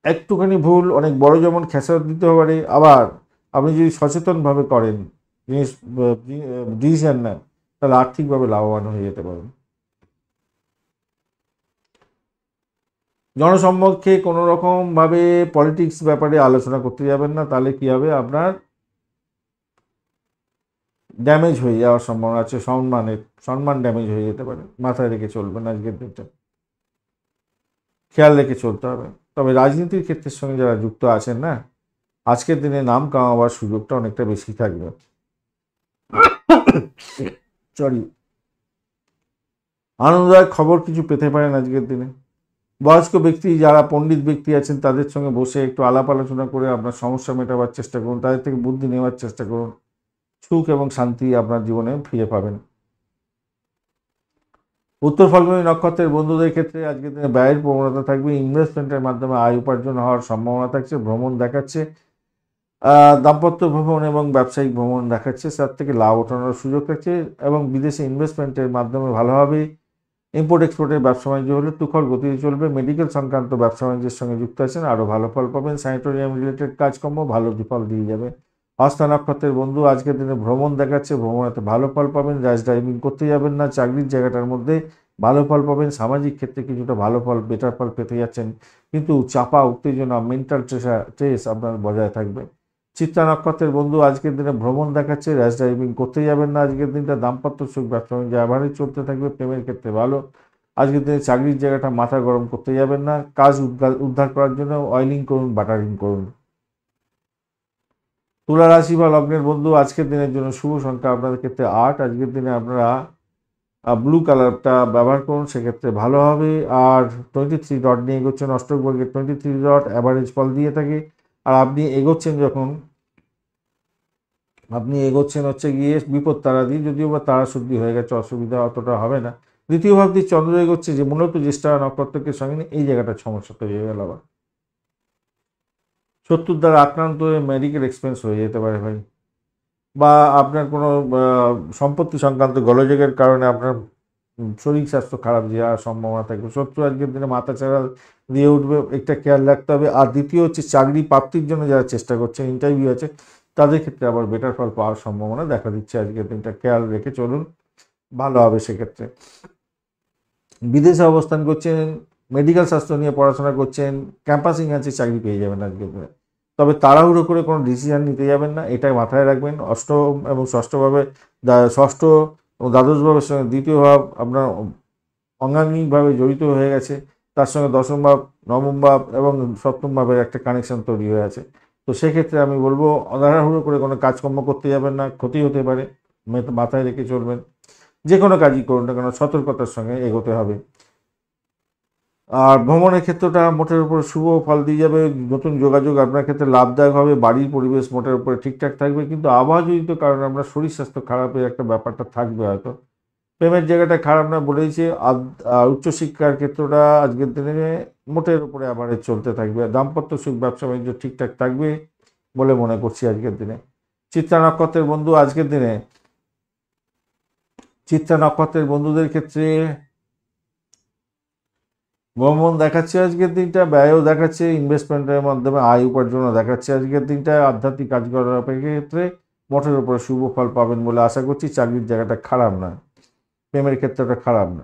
একটুখানি ভুল অনেক বড় যেমন খেসারত দিতে পারে, আবার আপনি যদি সচেতনভাবে করেন, ডিসিশন নেন, তাহলে আর্থিকভাবে লাভবান হয়ে যেতে পারেন। জনসম্মুখে কোনো রকমভাবে পলিটিক্স ব্যাপারে আলোচনা করতে যাবেন না, তাহলে কি হবে, আপনার ড্যামেজ হয়ে যাওয়ার সম্ভাবনা আছে, সম্মান ড্যামেজ হয়ে যেতে পারে, মাথায় রেখে চলবেন আজকের দিনটা, খেয়াল রেখে চলতে হবে। তবে রাজনীতির ক্ষেত্রের সঙ্গে যারা যুক্ত আছেন না, আজকের দিনে নাম কামাবার সুযোগটা অনেকটা বেশি থাকবে। সরি, আনন্দদায়ক খবর কিছু পেতে পারেন আজকের দিনে। বয়স্ক ব্যক্তি যারা পণ্ডিত ব্যক্তি আছেন, তাদের সঙ্গে বসে একটু আলাপ আলোচনা করে আপনার সমস্যা মেটাবার চেষ্টা করুন, তাদের থেকে বুদ্ধি নেওয়ার চেষ্টা করুন। সুখ এবং শান্তি আপনার জীবনে ফিরে পাবেন। উত্তর ফাল্গুনী নক্ষত্রের বন্ধুদের ক্ষেত্রে আজকের দিনে ব্যয়ের প্রবণতা থাকবে, ইনভেস্টমেন্টের মাধ্যমে আয় উপার্জন হওয়ার সম্ভাবনা থাকছে, ভ্রমণ দেখাচ্ছে, দাম্পত্য ভ্রমণ এবং ব্যবসায়িক ভ্রমণ দেখাচ্ছে, তার থেকে লাভ ওঠানোর সুযোগ থাকছে এবং বিদেশে ইনভেস্টমেন্টের মাধ্যমে ভালোভাবে ইম্পোর্ট এক্সপোর্টের ব্যবসা বাণিজ্য হলে তুখর গতিতে চলবে। মেডিকেল সংক্রান্ত ব্যবসা বাণিজ্যের সঙ্গে যুক্ত আছেন, আরও ভালো ফল পাবেন। স্যানিটোরিয়াম রিলেটেড কাজকর্ম ভালো ফল দিয়ে যাবে। হস্তা নক্ষত্রের বন্ধু আজকের দিনে ভ্রমণ দেখাচ্ছে, ভ্রমণেতে ভালো ফল পাবেন। র্যাশ ড্রাইভিং করতে যাবেন না, চাকরির জায়গাটার মধ্যে ভালো ফল পাবেন। সামাজিক ক্ষেত্রে কিছুটা ভালো ফল, বেটার ফল পেতে যাচ্ছেন, কিন্তু চাপা উত্তেজনা, মেন্টাল স্ট্রেস আপনার বজায় থাকবে। চিত্রা নক্ষত্রের বন্ধু আজকের দিনে ভ্রমণ দেখাচ্ছে, র্যাশ ড্রাইভিং করতে যাবেন না আজকের দিনটা। দাম্পত্য সুখ, ব্যবসা বাণিজ্য অ্যাভারেজ চলতে থাকবে, প্রেমের ক্ষেত্রে ভালো। আজকের দিনে চাকরির জায়গাটা মাথা গরম করতে যাবেন না, কাজ উদ্ধার করার জন্য অয়েলিং করুন, বাটারিং করুন। তুলা রাশি বা লগ্নের বন্ধু আজকের দিনের জন্য শুভ সংখ্যা আপনাদের ক্ষেত্রে 8। আজকের দিনে আপনারা ব্লু কালারটা ব্যবহার করুন, সেক্ষেত্রে ভালো হবে। আর 23 ডট নিয়ে এগোচ্ছেন, অষ্টক বর্গের 23 ডট অ্যাভারেজ ফল দিয়ে থাকে। আর আপনি এগোচ্ছেন যখন, আপনি এগোচ্ছেন হচ্ছে গিয়ে বিপদ তারা দিয়ে, যদিও বা তারা শুদ্ধি হয়ে গেছে, অসুবিধা অতটা হবে না। দ্বিতীয় ভাব দিয়ে চন্দ্র এগোচ্ছে, যে মূলত জ্যেষ্ঠা নক্ষত্রকে সঙ্গে নিয়ে এই জায়গাটা সমস্যা তৈরি হয়ে গেল। আবার শত্রুর দ্বারা আক্রান্ত হয়ে মেডিকেল এক্সপেন্স হয়ে যেতে পারে ভাই, বা আপনার কোনো সম্পত্তি সংক্রান্ত গোলযোগের কারণে আপনার শরীর স্বাস্থ্য খারাপ যাওয়ার সম্ভাবনা থাকবে। শত্রু আজকের দিনে মাথা চাড়া দিয়ে উঠবে, একটা খেয়াল রাখতে হবে। আর দ্বিতীয় হচ্ছে, চাকরি প্রাপ্তির জন্য যারা চেষ্টা করছেন, ইন্টারভিউ আছে, তাদের ক্ষেত্রে আবার বেটার ফল পাওয়ার সম্ভাবনা দেখা দিচ্ছে আজকের দিনটা, খেয়াল রেখে চলুন, ভালো হবে সেক্ষেত্রে। বিদেশে অবস্থান করছেন, মেডিকেল স্বাস্থ্য নিয়ে পড়াশোনা করছেন, ক্যাম্পাসিং আছে, চাকরি পেয়ে যাবেন আজকের দিনে। তবে তাড়াহুড়ো করে কোনো ডিসিশন নিতে যাবেন না, এটাই মাথায় রাখবেন। অষ্টম এবং ষষ্ঠভাবে, ষষ্ঠ ও দ্বাদশ ভাবের সঙ্গে দ্বিতীয় ভাব আপনার অঙ্গাঙ্গিকভাবে জড়িত হয়ে গেছে, তার সঙ্গে দশম ভাব, নবম ভাব এবং সপ্তম ভাবের একটা কানেকশন তৈরি হয়ে আছে। তো সেক্ষেত্রে আমি বলবো অতাড়াহুড়ো করে কোনো কাজকর্ম করতে যাবেন না, ক্ষতি হতে পারে, মাথায় রেখে চলবেন। যে কোনো কাজই করুন না কেন সতর্কতার সঙ্গে এগোতে হবে। আর ভ্রমণের ক্ষেত্রটা মোটের উপর শুভ ফল দিয়ে যাবে, নতুন যোগাযোগ আপনার ক্ষেত্রে লাভদায়ক হবে, বাড়ির পরিবেশ মোটের উপরে ঠিকঠাক থাকবে, কিন্তু আবহাওয়াজনিত কারণে আমরা শরীর স্বাস্থ্য খারাপের একটা ব্যাপারটা থাকবে হয়তো। প্রেমের জায়গাটা খারাপ না বলেইছে। উচ্চশিক্ষার ক্ষেত্রটা আজকের দিনে মোটের উপরে অ্যাভারেজ চলতে থাকবে। দাম্পত্য সুখ, ব্যবসা বাণিজ্য ঠিকঠাক থাকবে বলে মনে করছি আজকের দিনে। চিত্রা নক্ষত্রের বন্ধু আজকের দিনে, চিত্রা নক্ষত্রের বন্ধুদের ক্ষেত্রে ভ্রমণ দেখাচ্ছে আজকের দিনটা, ব্যয়ও দেখাচ্ছে, ইনভেস্টমেন্টের মাধ্যমে আয় উপার্জনও দেখাচ্ছে আজকের দিনটা। আধ্যাত্মিক কাজ করার ক্ষেত্রে মোটের উপরে শুভ ফল পাবেন বলে আশা করছি। চাকরির জায়গাটা খারাপ না, প্রেমের ক্ষেত্রটা খারাপ না।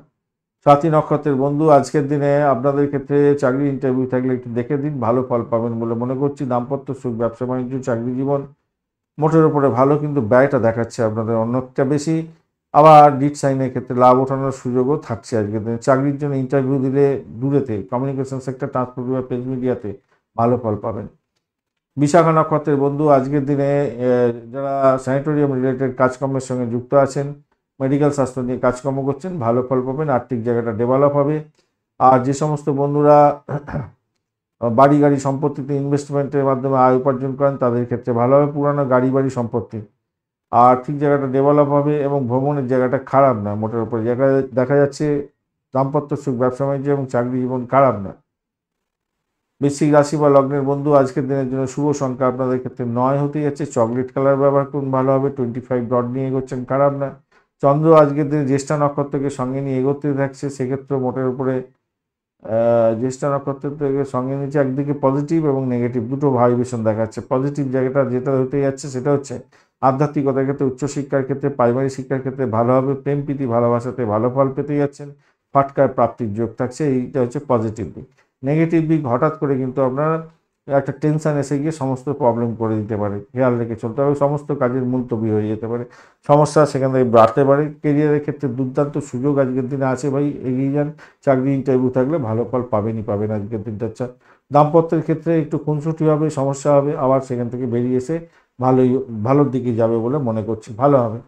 স্বাতী নক্ষত্রের বন্ধু আজকের দিনে আপনাদের ক্ষেত্রে চাকরি ইন্টারভিউ থাকলে একটু দেখে দিন, ভালো ফল পাবেন বলে মনে করছি। দাম্পত্য সুখ, ব্যবসা বাণিজ্য, চাকরি জীবন মোটের উপরে ভালো, কিন্তু ব্যয়টা দেখাচ্ছে আপনাদের অন্যটা বেশি। আবার ডিট সাইনের ক্ষেত্রে লাভ ওঠানোর সুযোগও থাকছে আজকের দিনে। চাকরির জন্য ইন্টারভিউ দিলে দূরেতে, কমিউনিকেশন সেক্টর, ট্রান্সপোর্ট বা প্রেস মিডিয়াতে ভালো ফল পাবেন। বিশাখা নক্ষত্রের বন্ধু আজকের দিনে যারা স্যানিটোরিয়াম রিলেটেড কাজকর্মের সঙ্গে যুক্ত আছেন, মেডিকেল স্বাস্থ্য নিয়ে কাজকর্ম করছেন, ভালো ফল পাবেন, আর্থিক জায়গাটা ডেভেলপ হবে। আর যে সমস্ত বন্ধুরা বাড়ি গাড়ি সম্পত্তিতে ইনভেস্টমেন্টের মাধ্যমে আয় উপার্জন করেন তাদের ক্ষেত্রে ভালো হবে, পুরানো গাড়ি বাড়ি সম্পত্তি আর্থিক জায়গাটা ডেভেলপ হবে। এবং ভ্রমণের জায়গাটা খারাপ না, মোটের উপরে জায়গা দেখা যাচ্ছে। দাম্পত্য সুখ, ব্যবসা বাণিজ্য এবং চাকরি জীবন খারাপ না। বৃশ্চিক রাশি বা লগ্নের বন্ধু আজকের দিনের জন্য শুভ সংখ্যা আপনাদের ক্ষেত্রে 9 হতে যাচ্ছে। চকলেট কালার ব্যবহার করুন, ভালো হবে। 25 ডট নিয়ে এগোচ্ছেন, খারাপ না। চন্দ্র আজকের দিনে জ্যেষ্ঠা নক্ষত্রকে সঙ্গে নিয়ে এগোতে থাকছে, সেক্ষেত্রে মোটের উপরে জ্যেষ্ঠা নক্ষত্র থেকে সঙ্গে নিচ্ছে। একদিকে পজিটিভ এবং নেগেটিভ দুটো ভাইব্রেশন দেখাচ্ছে। পজিটিভ জায়গাটা যেটা হতে যাচ্ছে সেটা হচ্ছে আধ্যাত্মিকতার ক্ষেত্রে, উচ্চশিক্ষার ক্ষেত্রে, প্রাইমারি শিক্ষার ক্ষেত্রে ভালো হবে। প্রেম প্রীতি ভালোবাসাতে ভালো ফল পেতে যাচ্ছেন, ফাটকার প্রাপ্তির যোগ থাকছে, এইটা হচ্ছে পজিটিভ দিক। নেগেটিভ দিক হঠাৎ করে কিন্তু আপনার একটা টেনশন এসে গিয়ে সমস্ত প্রবলেম করে দিতে পারে, খেয়াল রেখে চলতে হবে। সমস্ত কাজের মুলতবি হয়ে যেতে পারে, সমস্যা সেখান থেকে বাড়তে পারে। কেরিয়ারের ক্ষেত্রে দুর্দান্ত সুযোগ আজকের দিনে আছে ভাই, এগিয়ে যান। চাকরি ইন্টারভিউ থাকলে ভালো ফল পাবেনই পাবেন আজকের দিনটা। দাম্পত্যের ক্ষেত্রে একটু খুনসুটি হবে, সমস্যা হবে, আবার সেখান থেকে বেরিয়ে এসে ভালোর দিকে যাবে বলে মনে করছি, ভালো হবে।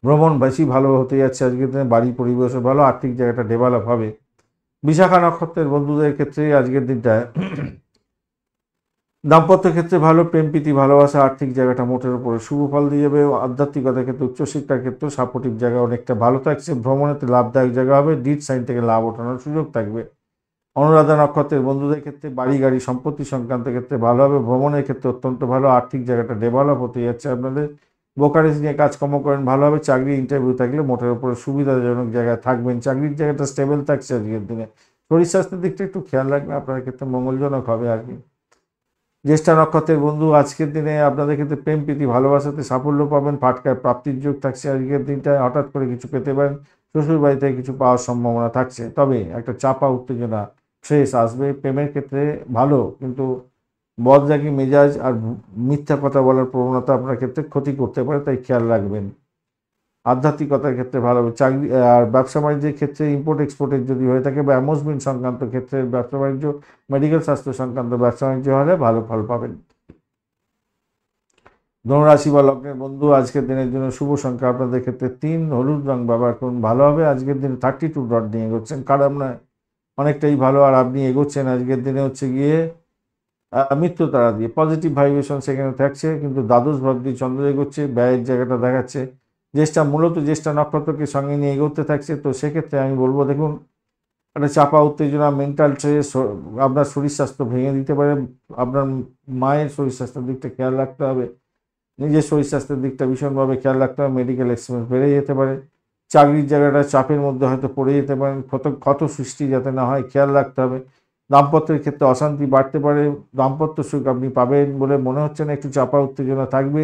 ভ্রমণ বেশি ভালো হতে যাচ্ছে আজকের দিনে, বাড়ির পরিবেশও ভালো, আর্থিক জায়গাটা ডেভেলপ হবে। বিশাখা নক্ষত্রের বন্ধুদের ক্ষেত্রে আজকের দিনটায় দাম্পত্য ক্ষেত্রে ভালো, প্রেম প্রীতি ভালোবাসা, আর্থিক জায়গাটা মোটের উপরে শুভ ফল দিয়ে যাবে। আধ্যাত্মিকতার ক্ষেত্রে, উচ্চশিক্ষার ক্ষেত্রে সাপোর্টিভ জায়গা অনেকটা ভালো থাকছে। ভ্রমণেতে লাভদায়ক জায়গা হবে, ডিট সাইন থেকে লাভ ওঠানোর সুযোগ থাকবে। অনুরাধা নক্ষত্রের বন্ধুদের ক্ষেত্রে বাড়ি গাড়ি সম্পত্তি সংক্রান্ত ক্ষেত্রে ভালো হবে। ভ্রমণের ক্ষেত্রে অত্যন্ত ভালো, আর্থিক জায়গাটা ডেভেলপ হতে যাচ্ছে আপনাদের। ব্রোকারেজ নিয়ে কাজকর্ম করেন, ভালো হবে। চাকরি ইন্টারভিউ থাকলে মোটের উপরে সুবিধাজনক জায়গায় থাকবেন, চাকরির জায়গাটা স্টেবল থাকছে আজকের দিনে। শরীর স্বাস্থ্যের দিকটা একটু খেয়াল রাখবেন, আপনার ক্ষেত্রে মঙ্গলজনক হবে আর কি। জ্যেষ্ঠা নক্ষত্রের বন্ধু আজকের দিনে আপনাদের ক্ষেত্রে প্রেম প্রীতি ভালোবাসাতে সাফল্য পাবেন, ফাটকার প্রাপ্তির যোগ থাকছে আজকের দিনটায়। হঠাৎ করে কিছু পেতে পারেন, শ্বশুর বাড়ি থেকে কিছু পাওয়ার সম্ভাবনা থাকছে, তবে একটা চাপা উত্তেজনা স্ট্রেস আসবে। প্রেমের ক্ষেত্রে ভালো, কিন্তু বদরাগী মেজাজ আর মিথ্যা কথা বলার প্রবণতা আপনার ক্ষেত্রে ক্ষতি করতে পারে, তাই খেয়াল রাখবেন। আধ্যাত্মিকতার ক্ষেত্রে ভালো হবে। চাকরি আর ব্যবসা বাণিজ্যের ক্ষেত্রে ইম্পোর্ট এক্সপোর্টের যদি হয়ে থাকে বা অ্যামুজমেন্ট সংক্রান্ত ক্ষেত্রে ব্যবসা বাণিজ্য, মেডিকেল স্বাস্থ্য সংক্রান্ত ব্যবসা বাণিজ্য হলে ভালো ফল পাবেন। ধনুরাশি বা লগ্নের বন্ধু আজকের দিনের জন্য শুভ সংখ্যা আপনাদের ক্ষেত্রে 3, হলুদ রং ব্যবহার করুন, ভালো হবে। আজকের দিনে 32 ডট নিয়ে এগোচ্ছেন, খারাপ নয়, অনেকটাই ভালো। আর আপনি এগোচ্ছেন আজকের দিনে হচ্ছে গিয়ে মৃত্যু তারা দিয়ে, পজিটিভ ভাইব্রেশন সেখানে থাকছে, কিন্তু দ্বাদশ ভাব দিয়ে চন্দ্র এগোচ্ছে, ব্যয়ের জায়গাটা দেখাচ্ছে। মূলত জ্যেষ্ঠা নক্ষত্রকে সঙ্গে নিয়ে এগোতে থাকছে, তো সেক্ষেত্রে আমি বলবো দেখুন, একটা চাপা উত্তেজনা, মেন্টাল স্ট্রেস আপনার শরীর স্বাস্থ্য ভেঙে দিতে পারে। আপনার মায়ের শরীর স্বাস্থ্যের দিকটা খেয়াল রাখতে হবে, নিজের শরীর স্বাস্থ্যের দিকটা ভীষণভাবে খেয়াল রাখতে হবে। মেডিকেল এক্সপেন্স বেড়ে যেতে পারে, চাকরির জায়গাটা চাপের মধ্যে হয়তো পড়ে যেতে পারেন, ক্ষত সৃষ্টি যাতে না হয় খেয়াল রাখতে হবে। দাম্পত্যের ক্ষেত্রে অশান্তি বাড়তে পারে, দাম্পত্য সুখ আপনি পাবেন বলে মনে হচ্ছে না, একটু চাপা উত্তেজনা থাকবে।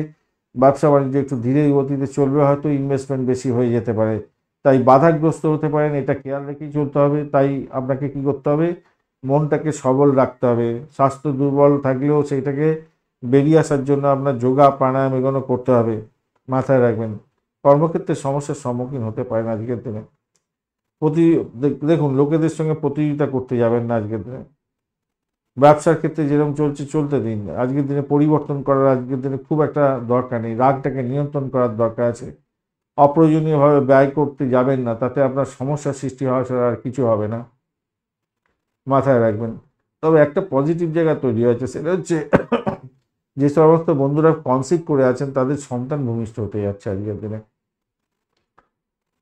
ব্যবসা বাণিজ্য একটু ধীরে গতিতে চলবে, হয়তো ইনভেস্টমেন্ট বেশি হয়ে যেতে পারে, তাই বাধাগ্রস্ত হতে পারেন, এটা খেয়াল রেখেই চলতে হবে। তাই আপনাকে কি করতে হবে, মনটাকে সবল রাখতে হবে। স্বাস্থ্য দুর্বল থাকলেও সেইটাকে বেরিয়ে আসার জন্য আপনার যোগা প্রাণায়াম এগুলো করতে হবে, মাথায় রাখবেন। কর্মক্ষেত্রে সমস্যার সম্মুখীন হতে পারেন আজকের দিনে। প্রতি দেখুন লোকেদের সঙ্গে প্রতিযোগিতা করতে যাবেন না আজকের দিনে। ব্যবসার ক্ষেত্রে যেরকম চলছে চলতে দিন। আজকের দিনে পরিবর্তন করার আজকের দিনে খুব একটা দরকার নেই, রাগটাকে নিয়ন্ত্রণ করার দরকার আছে। অপ্রয়োজনীয়ভাবে ব্যয় করতে যাবেন না, তাতে আপনার সমস্যার সৃষ্টি হওয়া ছাড়া আর কিছু হবে না, মাথায় রাখবেন। তবে একটা পজিটিভ জায়গা তৈরি হয়েছে, সেটা হচ্ছে যে সমস্ত বন্ধুরা কনসিভ করে আছেন তাদের সন্তান ভূমিষ্ঠ হতে যাচ্ছে আজকের দিনে,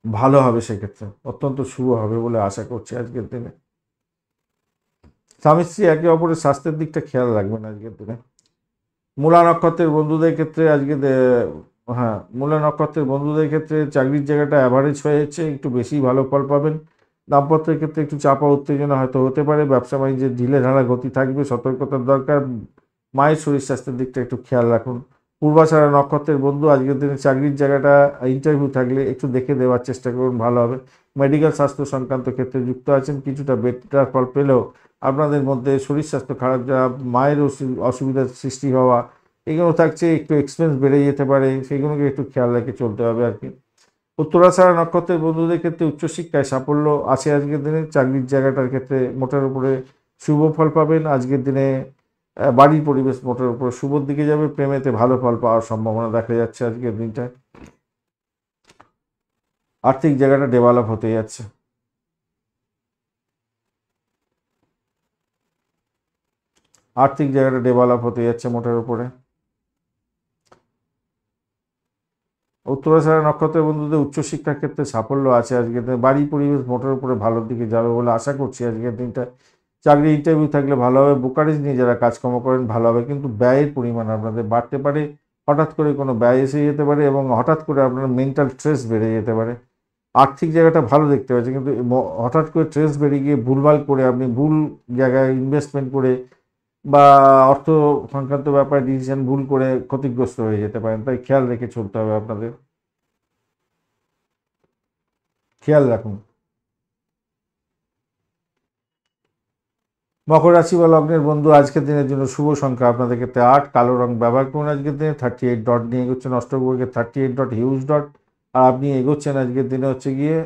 ভালো হবে, সেক্ষেত্রে অত্যন্ত শুভ হবে বলে আশা করছি আজকের দিনে। স্বামী স্ত্রী একে অপরের স্বাস্থ্যের দিকটা খেয়াল রাখবেন আজকের দিনে। মূলা নক্ষত্রের বন্ধুদের ক্ষেত্রে হ্যাঁ, মূলা নক্ষত্রের বন্ধুদের ক্ষেত্রে চাকরির জায়গাটা অ্যাভারেজ হয়ে যাচ্ছে, একটু বেশি ভালো ফল পাবেন। দাম্পত্যের ক্ষেত্রে একটু চাপা উত্তেজনা হয়তো হতে পারে, ব্যবসা বাণিজ্যের ঢিলে ঢালা গতি থাকবে, সতর্কতার দরকার। মায়ের শরীর স্বাস্থ্যের দিকটা একটু খেয়াল রাখুন। পূর্বাষাঢ়া নক্ষত্রের বন্ধু আজকের দিনে চাকরির জায়গাটা ইন্টারভিউ থাকলে একটু দেখে দেওয়ার চেষ্টা করুন, ভালো হবে। মেডিকেল স্বাস্থ্য সংক্রান্ত ক্ষেত্রে যুক্ত আছেন, কিছুটা বেটার ফল পেলেও আপনাদের মধ্যে শরীর স্বাস্থ্য খারাপ যাওয়া, মায়ের অসুবিধার সৃষ্টি হওয়া, এগুলো থাকছে, একটু এক্সপেন্স বেড়ে যেতে পারে, সেগুলোকে একটু খেয়াল রেখে চলতে হবে আর কি। উত্তরাষাঢ়া নক্ষত্রের বন্ধুদের ক্ষেত্রে উচ্চশিক্ষায় সাফল্য আছে আজকের দিনে, চাকরির জায়গাটার ক্ষেত্রে মোটের উপরে শুভ ফল পাবেন আজকের দিনে। বাড়ির পরিবেশ মোটের উপরে শুভর দিকে যাবে, প্রেমেতে ভালো ফল পাওয়ার সম্ভাবনা দেখা যাচ্ছে আজকের দিনটায়। আর্থিক জায়গাটা ডেভেলপ হতে যাচ্ছে। আর্থিক জায়গাটা ডেভেলপ হতে যাচ্ছে মোটের উপরে। উত্তরাষাঢ়া নক্ষত্রের বন্ধুদের উচ্চশিক্ষার ক্ষেত্রে সাফল্য আছে আজকের দিনে, বাড়ির পরিবেশ মোটের উপরে ভালোর দিকে যাবে বলে আশা করছি আজকের দিনটা। চাকরি ইন্টারভিউ থাকলে ভালো হবে, ব্রোকারেজ নিয়ে যারা কাজকর্ম করেন ভালো হবে, কিন্তু ব্যয়ের পরিমাণ আপনাদের বাড়তে পারে, হঠাৎ করে কোনো ব্যয় এসে যেতে পারে এবং হঠাৎ করে আপনার মেন্টাল স্ট্রেস বেড়ে যেতে পারে। আর্থিক জায়গাটা ভালো দেখতে পাচ্ছি, কিন্তু হঠাৎ করে স্ট্রেস বেড়ে গিয়ে ভুলভাল করে আপনি ভুল জায়গায় ইনভেস্টমেন্ট করে বা অর্থ সংক্রান্ত ব্যাপারে ডিসিশন ভুল করে ক্ষতিগ্রস্ত হয়ে যেতে পারেন, তাই খেয়াল রেখে চলতে হবে আপনাদের, খেয়াল রাখুন। মকর রাশি বা লগ্নের বন্ধু আজকের দিনের জন্য শুভ সংখ্যা আপনাদের ক্ষেত্রে 8, কালো রং ব্যবহার করুন আজকের দিনে। 38 ডট নিয়ে এগোচ্ছেন, অষ্টগ্রহের 38 ডট হিউজ ডট, আর আপনি এগোচ্ছেন আজকের দিনে হচ্ছে গিয়ে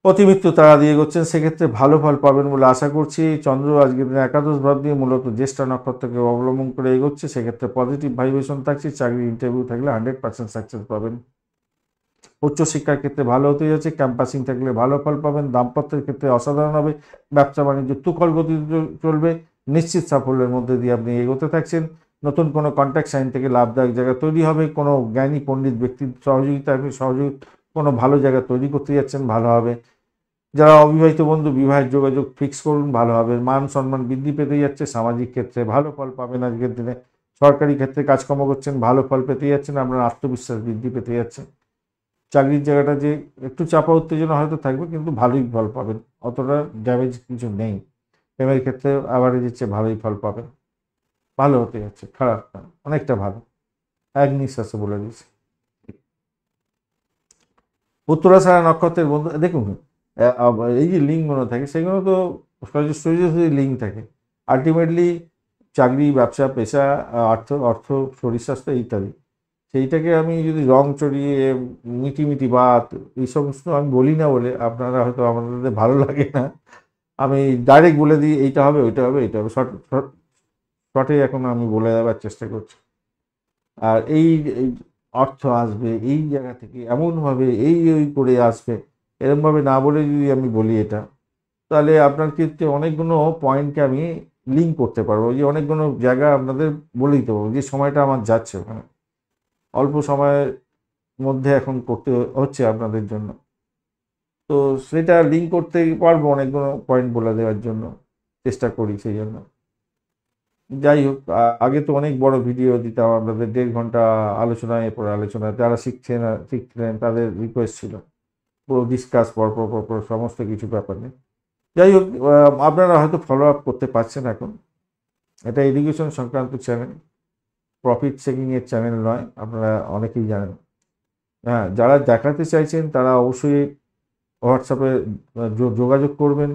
অতিমৃত্যু তারা দিয়ে এগোচ্ছেন, সেক্ষেত্রে ভালো ফল পাবেন বলে আশা করছি। চন্দ্র আজকের দিনে একাদশ ভাব দিয়ে মূলত জ্যেষ্ঠা নক্ষত্রকে অবলম্বন করে এগোচ্ছে, সেক্ষেত্রে পজিটিভ ভাইব্রেশন থাকছে, চাকরি ইন্টারভিউ থাকলে 100% সাকসেস পাবেন। উচ্চশিক্ষার ক্ষেত্রে ভালো হতে যাচ্ছে, ক্যাম্পাসিং থাকলে ভালো ফল পাবেন। দাম্পত্যের ক্ষেত্রে অসাধারণ হবে, ব্যবসা বাণিজ্য তুখর গতি চলবে, নিশ্চিত সাফল্যের মধ্যে দিয়ে আপনি এগোতে থাকছেন। নতুন কোনো কন্ট্যাক্ট সাইন থেকে লাভদায়ক জায়গা তৈরি হবে, কোনো জ্ঞানী পণ্ডিত ব্যক্তির সহযোগিতা আপনি কোনো ভালো জায়গা তৈরি করতে যাচ্ছেন, ভালো হবে। যারা অবিবাহিত বন্ধু বিবাহের যোগাযোগ ফিক্স করুন, ভালো হবে। মান সম্মান বৃদ্ধি পেতে যাচ্ছে, সামাজিক ক্ষেত্রে ভালো ফল পাবেন আজকের দিনে। সরকারি ক্ষেত্রে কাজকর্ম করছেন, ভালো ফল পেতে যাচ্ছেন, আপনার আত্মবিশ্বাস বৃদ্ধি পেতে যাচ্ছে। চাকরির জায়গাটা যে একটু চাপা উত্তেজনা হয়তো থাকবে, কিন্তু ভালোই ফল পাবেন, অতটা ড্যামেজ কিছু নেই। প্রেমের ক্ষেত্রে অ্যাভারেজের চেয়ে ভালোই ফল পাবেন, ভালো হতে যাচ্ছে, খারাপ না, অনেকটা ভালো, এক নিঃশ্বাসে বলে দিচ্ছি। উত্তরাষাঢ়া নক্ষত্রের বন্ধু দেখুন, এই যে লিঙ্কগুলো থাকে সেগুলো তো সোজাসুজি লিঙ্ক থাকে। আলটিমেটলি চাকরি, ব্যবসা, পেশা, অর্থ অর্থ শরীর স্বাস্থ্য ইত্যাদি, সেইটাকে আমি যদি রং চড়িয়ে মিটিমিটি বাত এই সমস্ত আমি বলি না বলে আপনারা হয়তো আমাদের ভালো লাগে না, আমি ডাইরেক্ট বলে দিই এইটা হবে, ওইটা হবে, এইটা হবে, শর্টে এখন আমি বলে দেওয়ার চেষ্টা করছি। আর এই এই অর্থ আসবে এই জায়গা থেকে, এমনভাবে ওই করে আসবে, এরমভাবে না বলে যদি আমি বলি এটা, তাহলে আপনার ক্ষেত্রে অনেকগুলো পয়েন্টকে আমি লিঙ্ক করতে পারবো, যে অনেকগুলো জায়গা আপনাদের বলে দিতে পারবো যে সময়টা আমার যাচ্ছে ওখানে, অল্প সময়ের মধ্যে এখন করতে হচ্ছে আপনাদের জন্য, তো সেটা লিঙ্ক করতে পারবো, অনেকগুলো পয়েন্ট বলে দেওয়ার জন্য চেষ্টা করি সেই জন্য। যাই হোক, আগে তো অনেক বড় ভিডিও দিতাম আপনাদের, 1.5 ঘন্টা আলোচনায়, এরপর আলোচনা, যারা শিখছিলেন তাদের রিকোয়েস্ট ছিল পুরো ডিসকাস পর সমস্ত কিছু ব্যাপার নিয়ে। যাই হোক, আপনারা হয়তো ফলো আপ করতে পারছেন এখন, এটা এডুকেশন সংক্রান্ত চ্যানেল, প্রফিট চেকিংয়ের চ্যানেল নয়, আপনারা অনেকেই জানেন। হ্যাঁ, যারা দেখাতে চাইছেন তারা অবশ্যই হোয়াটসঅ্যাপে যোগাযোগ করবেন,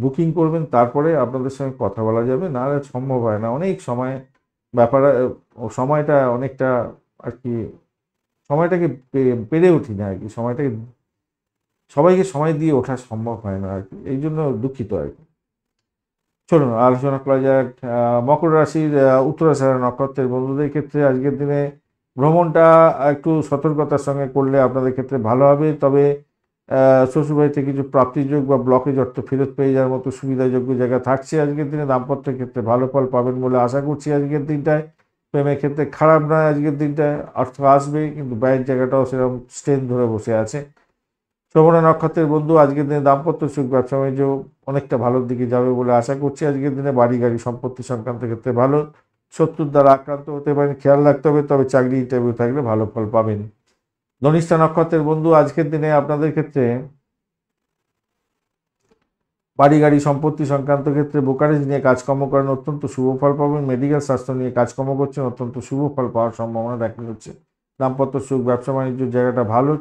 বুকিং করবেন, তারপরে আপনাদের সঙ্গে কথা বলা যাবে, নাহলে সম্ভব হয় না, অনেক সময় ব্যাপার, সময়টা অনেকটা আর কি সময়টাকে পেরে উঠি না আর কি, সময়টাকে সবাইকে সময় দিয়ে ওঠা সম্ভব হয় না আর কি, এই জন্য দুঃখিত আর কি। চলুন আলোচনা করা যাক মকর রাশির উত্তরাষাঢ়া নক্ষত্রের বন্ধুদের ক্ষেত্রে আজকের দিনে ভ্রমণটা একটু সতর্কতার সঙ্গে করলে আপনাদের ক্ষেত্রে ভালো হবে। তবে শ্বশুরবাড়িতে কিছু প্রাপ্তিযোগ বা ব্লকেজ অর্থ ফেরত পেয়ে যাওয়ার মতো সুবিধাযোগ্য জায়গা থাকছে আজকের দিনে। দাম্পত্যের ক্ষেত্রে ভালো ফল পাবেন বলে আশা করছি আজকের দিনটায়। প্রেমের ক্ষেত্রে খারাপ নয় আজকের দিনটায়, অর্থ আসবে কিন্তু ব্যয়ের জায়গাটাও সেরকম স্ট্রেন ধরে বসে আছে। শ্রবণা নক্ষত্রের বন্ধু আজকের দিনে দাম্পত্য সুখ, ব্যবসা বাণিজ্য অনেকটা ভালোর দিকে যাবে বলে আশা করছি আজকের দিনে। বাড়ি গাড়ি সম্পত্তি সংক্রান্ত ক্ষেত্রে ভালো, শত্রুর দ্বারা আক্রান্ত হতে পারেন, খেয়াল রাখতে হবে। তবে চাকরি ইন্টারভিউ থাকলে ভালো ফল পাবেন। ধনিষ্ঠা নক্ষত্রের বন্ধু আজকের দিনে আপনাদের ক্ষেত্রে বাড়ি গাড়ি সম্পত্তি সংক্রান্ত ক্ষেত্রে ব্রোকারেজ নিয়ে কাজকর্ম করেন, অত্যন্ত শুভ ফল পাবেন। মেডিকেল স্বাস্থ্য নিয়ে কাজকর্ম করছেন, অত্যন্ত শুভ ফল পাওয়ার সম্ভাবনা দেখা যাচ্ছে। দাম্পত্য সুখ, ব্যবসা বাণিজ্যের জায়গাটা ভালো,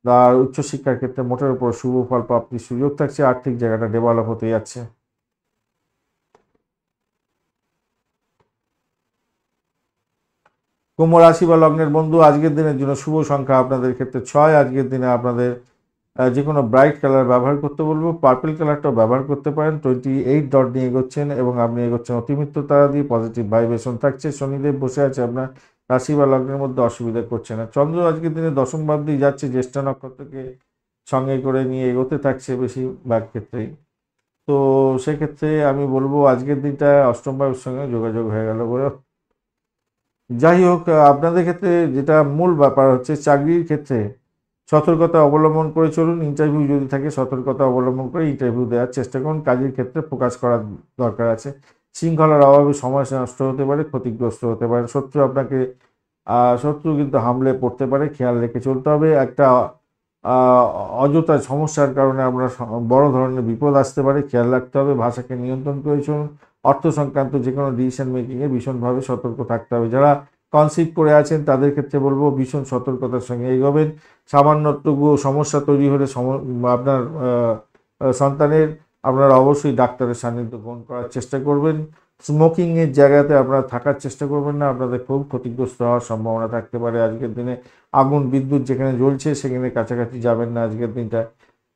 আর উচ্চশিক্ষার ক্ষেত্রে মোটের উপর শুভ ফল প্রাপ্তির সুযোগ থাকছে। আর্থিক জায়গাটা ডেভেলপ হতে যাচ্ছে। কুম্ভ রাশি বা লগ্নের বন্ধু আজকের দিনের জন্য শুভ সংখ্যা আপনাদের ক্ষেত্রে 6। আজকের দিনে আপনাদের যে কোনো ব্রাইট কালার ব্যবহার করতে বলবো, পার্পল কালারটাও ব্যবহার করতে পারেন। 28 ডট নিয়ে এগোচ্ছেন এবং আপনি এগোচ্ছেন অতিমিত্র তারা দিয়ে, পজিটিভ ভাইব্রেশন থাকছে। শনিদেব বসে আছে আপনার রাশি বা লগ্নের মধ্যে, অসুবিধা করছে না। চন্দ্র আজকের দিনে দশম ভাব দিয়ে যাচ্ছে, জ্যেষ্ঠা নক্ষত্রকে সঙ্গে করে নিয়ে এগোতে থাকছে বেশিরভাগ ক্ষেত্রেই। তো সেক্ষেত্রে আমি বলবো আজকের দিনটা অষ্টম ভাবের সঙ্গে যোগাযোগ হয়ে গেল বলে। যাই হোক, আপনাদের ক্ষেত্রে যেটা মূল ব্যাপার হচ্ছে চাকরির ক্ষেত্রে সতর্কতা অবলম্বন করে চলুন। ইন্টারভিউ যদি থাকে সতর্কতা অবলম্বন করে ইন্টারভিউ দেওয়ার চেষ্টা করুন। কাজের ক্ষেত্রে ফোকাস করার দরকার আছে। শৃঙ্খলার অভাবে সময় নষ্ট হতে পারে, ক্ষতিগ্রস্ত হতে পারে। শত্রু কিন্তু হামলে পড়তে পারে, খেয়াল রেখে চলতে হবে। একটা আহ, অযথা সমস্যার কারণে আমরা বড় ধরনের বিপদ আসতে পারে, খেয়াল রাখতে হবে। ভাষাকে নিয়ন্ত্রণ করে চলুন। অর্থ সংক্রান্ত যে কোনো ডিসিশন মেকিংয়ে ভীষণভাবে সতর্ক থাকতে হবে। যারা কনসিভ করে আছেন তাদের ক্ষেত্রে বলবো ভীষণ সতর্কতার সঙ্গে এগোবেন। সামান্যটুকু সমস্যা তৈরি হলে আপনার সন্তানের আপনারা অবশ্যই ডাক্তারের সান্নিধ্য গ্রহণ করার চেষ্টা করবেন। স্মোকিংয়ের জায়গাতে আপনারা থাকার চেষ্টা করবেন না, আপনাদের খুব ক্ষতিগ্রস্ত হওয়ার সম্ভাবনা থাকতে পারে আজকের দিনে। আগুন বিদ্যুৎ যেখানে জ্বলছে সেখানে কাছাকাছি যাবেন না আজকের দিনটা।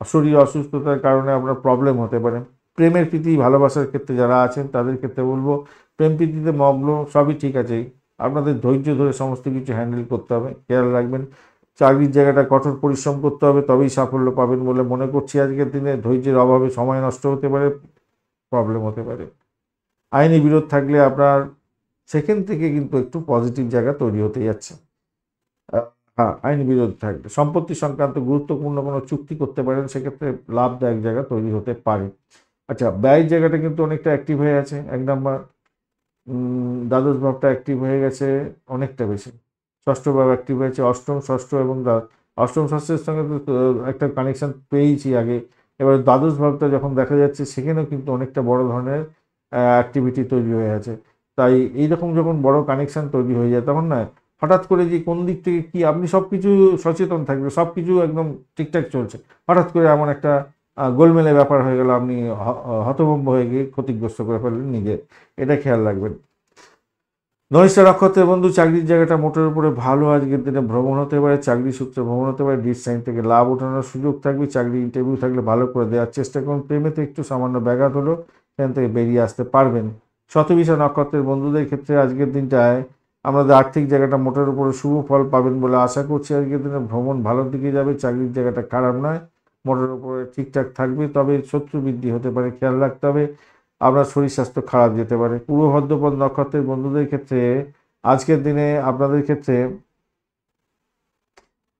শরীর অসুস্থতার কারণে আপনার প্রবলেম হতে পারে। প্রেমের প্রীতি ভালোবাসার ক্ষেত্রে যারা আছেন তাদের ক্ষেত্রে বলবো প্রেম প্রীতিতে মগ্ন, সবই ঠিক আছে, আপনাদের ধৈর্য ধরে সমস্ত কিছু হ্যান্ডেল করতে হবে, খেয়াল রাখবেন। চাকরির জায়গাটা কঠোর পরিশ্রম করতে হবে, তবেই সাফল্য পাবেন বলে মনে করছি আজকের দিনে। ধৈর্যের অভাবে সময় নষ্ট হতে পারে, প্রবলেম হতে পারে। আইনি বিরোধ থাকলে আপনার সেখান থেকে কিন্তু একটু পজিটিভ জায়গা তৈরি হতে যাচ্ছে। হ্যাঁ, আইনি বিরোধ থাকবে। সম্পত্তি সংক্রান্ত গুরুত্বপূর্ণ কোনো চুক্তি করতে পারেন, সেক্ষেত্রে লাভদায়ক জায়গা তৈরি হতে পারে। আচ্ছা, ব্যয়ের জায়গাটা কিন্তু অনেকটা অ্যাক্টিভ হয়ে আছে। 1 নম্বর দ্বাদশ ভাবটা অ্যাক্টিভ হয়ে গেছে অনেকটা বেশি। ষষ্ঠ ভাব অ্যাক্টিভ হয়েছে, অষ্টম ষষ্ঠ এবং অষ্টম ষষ্ঠের সঙ্গে তো একটা কানেকশন পেয়েছি আগে। এবার দ্বাদশ ভাবটা যখন দেখা যাচ্ছে সেখানেও কিন্তু অনেকটা বড় ধরনের অ্যাক্টিভিটি তৈরি হয়ে আছে। তাই এইরকম যখন বড় কানেকশন তৈরি হয়ে যায় তখন না হঠাৎ করে যে কোন দিক থেকে কি আপনি সব কিছু সচেতন থাকবে, সব কিছু একদম ঠিকঠাক চলছে, হঠাৎ করে এমন একটা গোলমেলে ব্যাপার হয়ে গেল, আপনি হতভম্ব হয়ে গিয়ে ক্ষতিগ্রস্ত করে ফেললেন নিজে। এটা খেয়াল রাখবেন। ধনিষ্ঠা নক্ষত্রের বন্ধু চাকরির জায়গাটা মোটের উপরে ভালো। আজকের দিনে ভ্রমণ হতে পারে, চাকরি সূত্রে ভ্রমণ হতে পারে, ডিস সাইন থেকে লাভ ওঠানোর সুযোগ থাকবে। চাকরি ইন্টারভিউ থাকলে ভালো করে দেওয়ার চেষ্টা করুন। প্রেমেতে একটু সামান্য ব্যাঘাত হলো, সেখান থেকে বেরিয়ে আসতে পারবেন। শতবিশা নক্ষত্রের বন্ধুদের ক্ষেত্রে আজকের দিনটায় আমাদের আর্থিক জায়গাটা মোটের উপরে শুভ ফল পাবেন বলে আশা করছি। আজকের দিনে ভ্রমণ ভালোর দিকে যাবে, চাকরির জায়গাটা খারাপ নয়, মোটের উপরে ঠিকঠাক থাকবে। তবে শত্রু বৃদ্ধি হতে পারে, খেয়াল রাখতে হবে। আপনার শরীর স্বাস্থ্য খারাপ যেতে পারে। পূর্ব ভাদ্রপদ নক্ষত্রের বন্ধুদের ক্ষেত্রে আজকের দিনে আপনাদের ক্ষেত্রে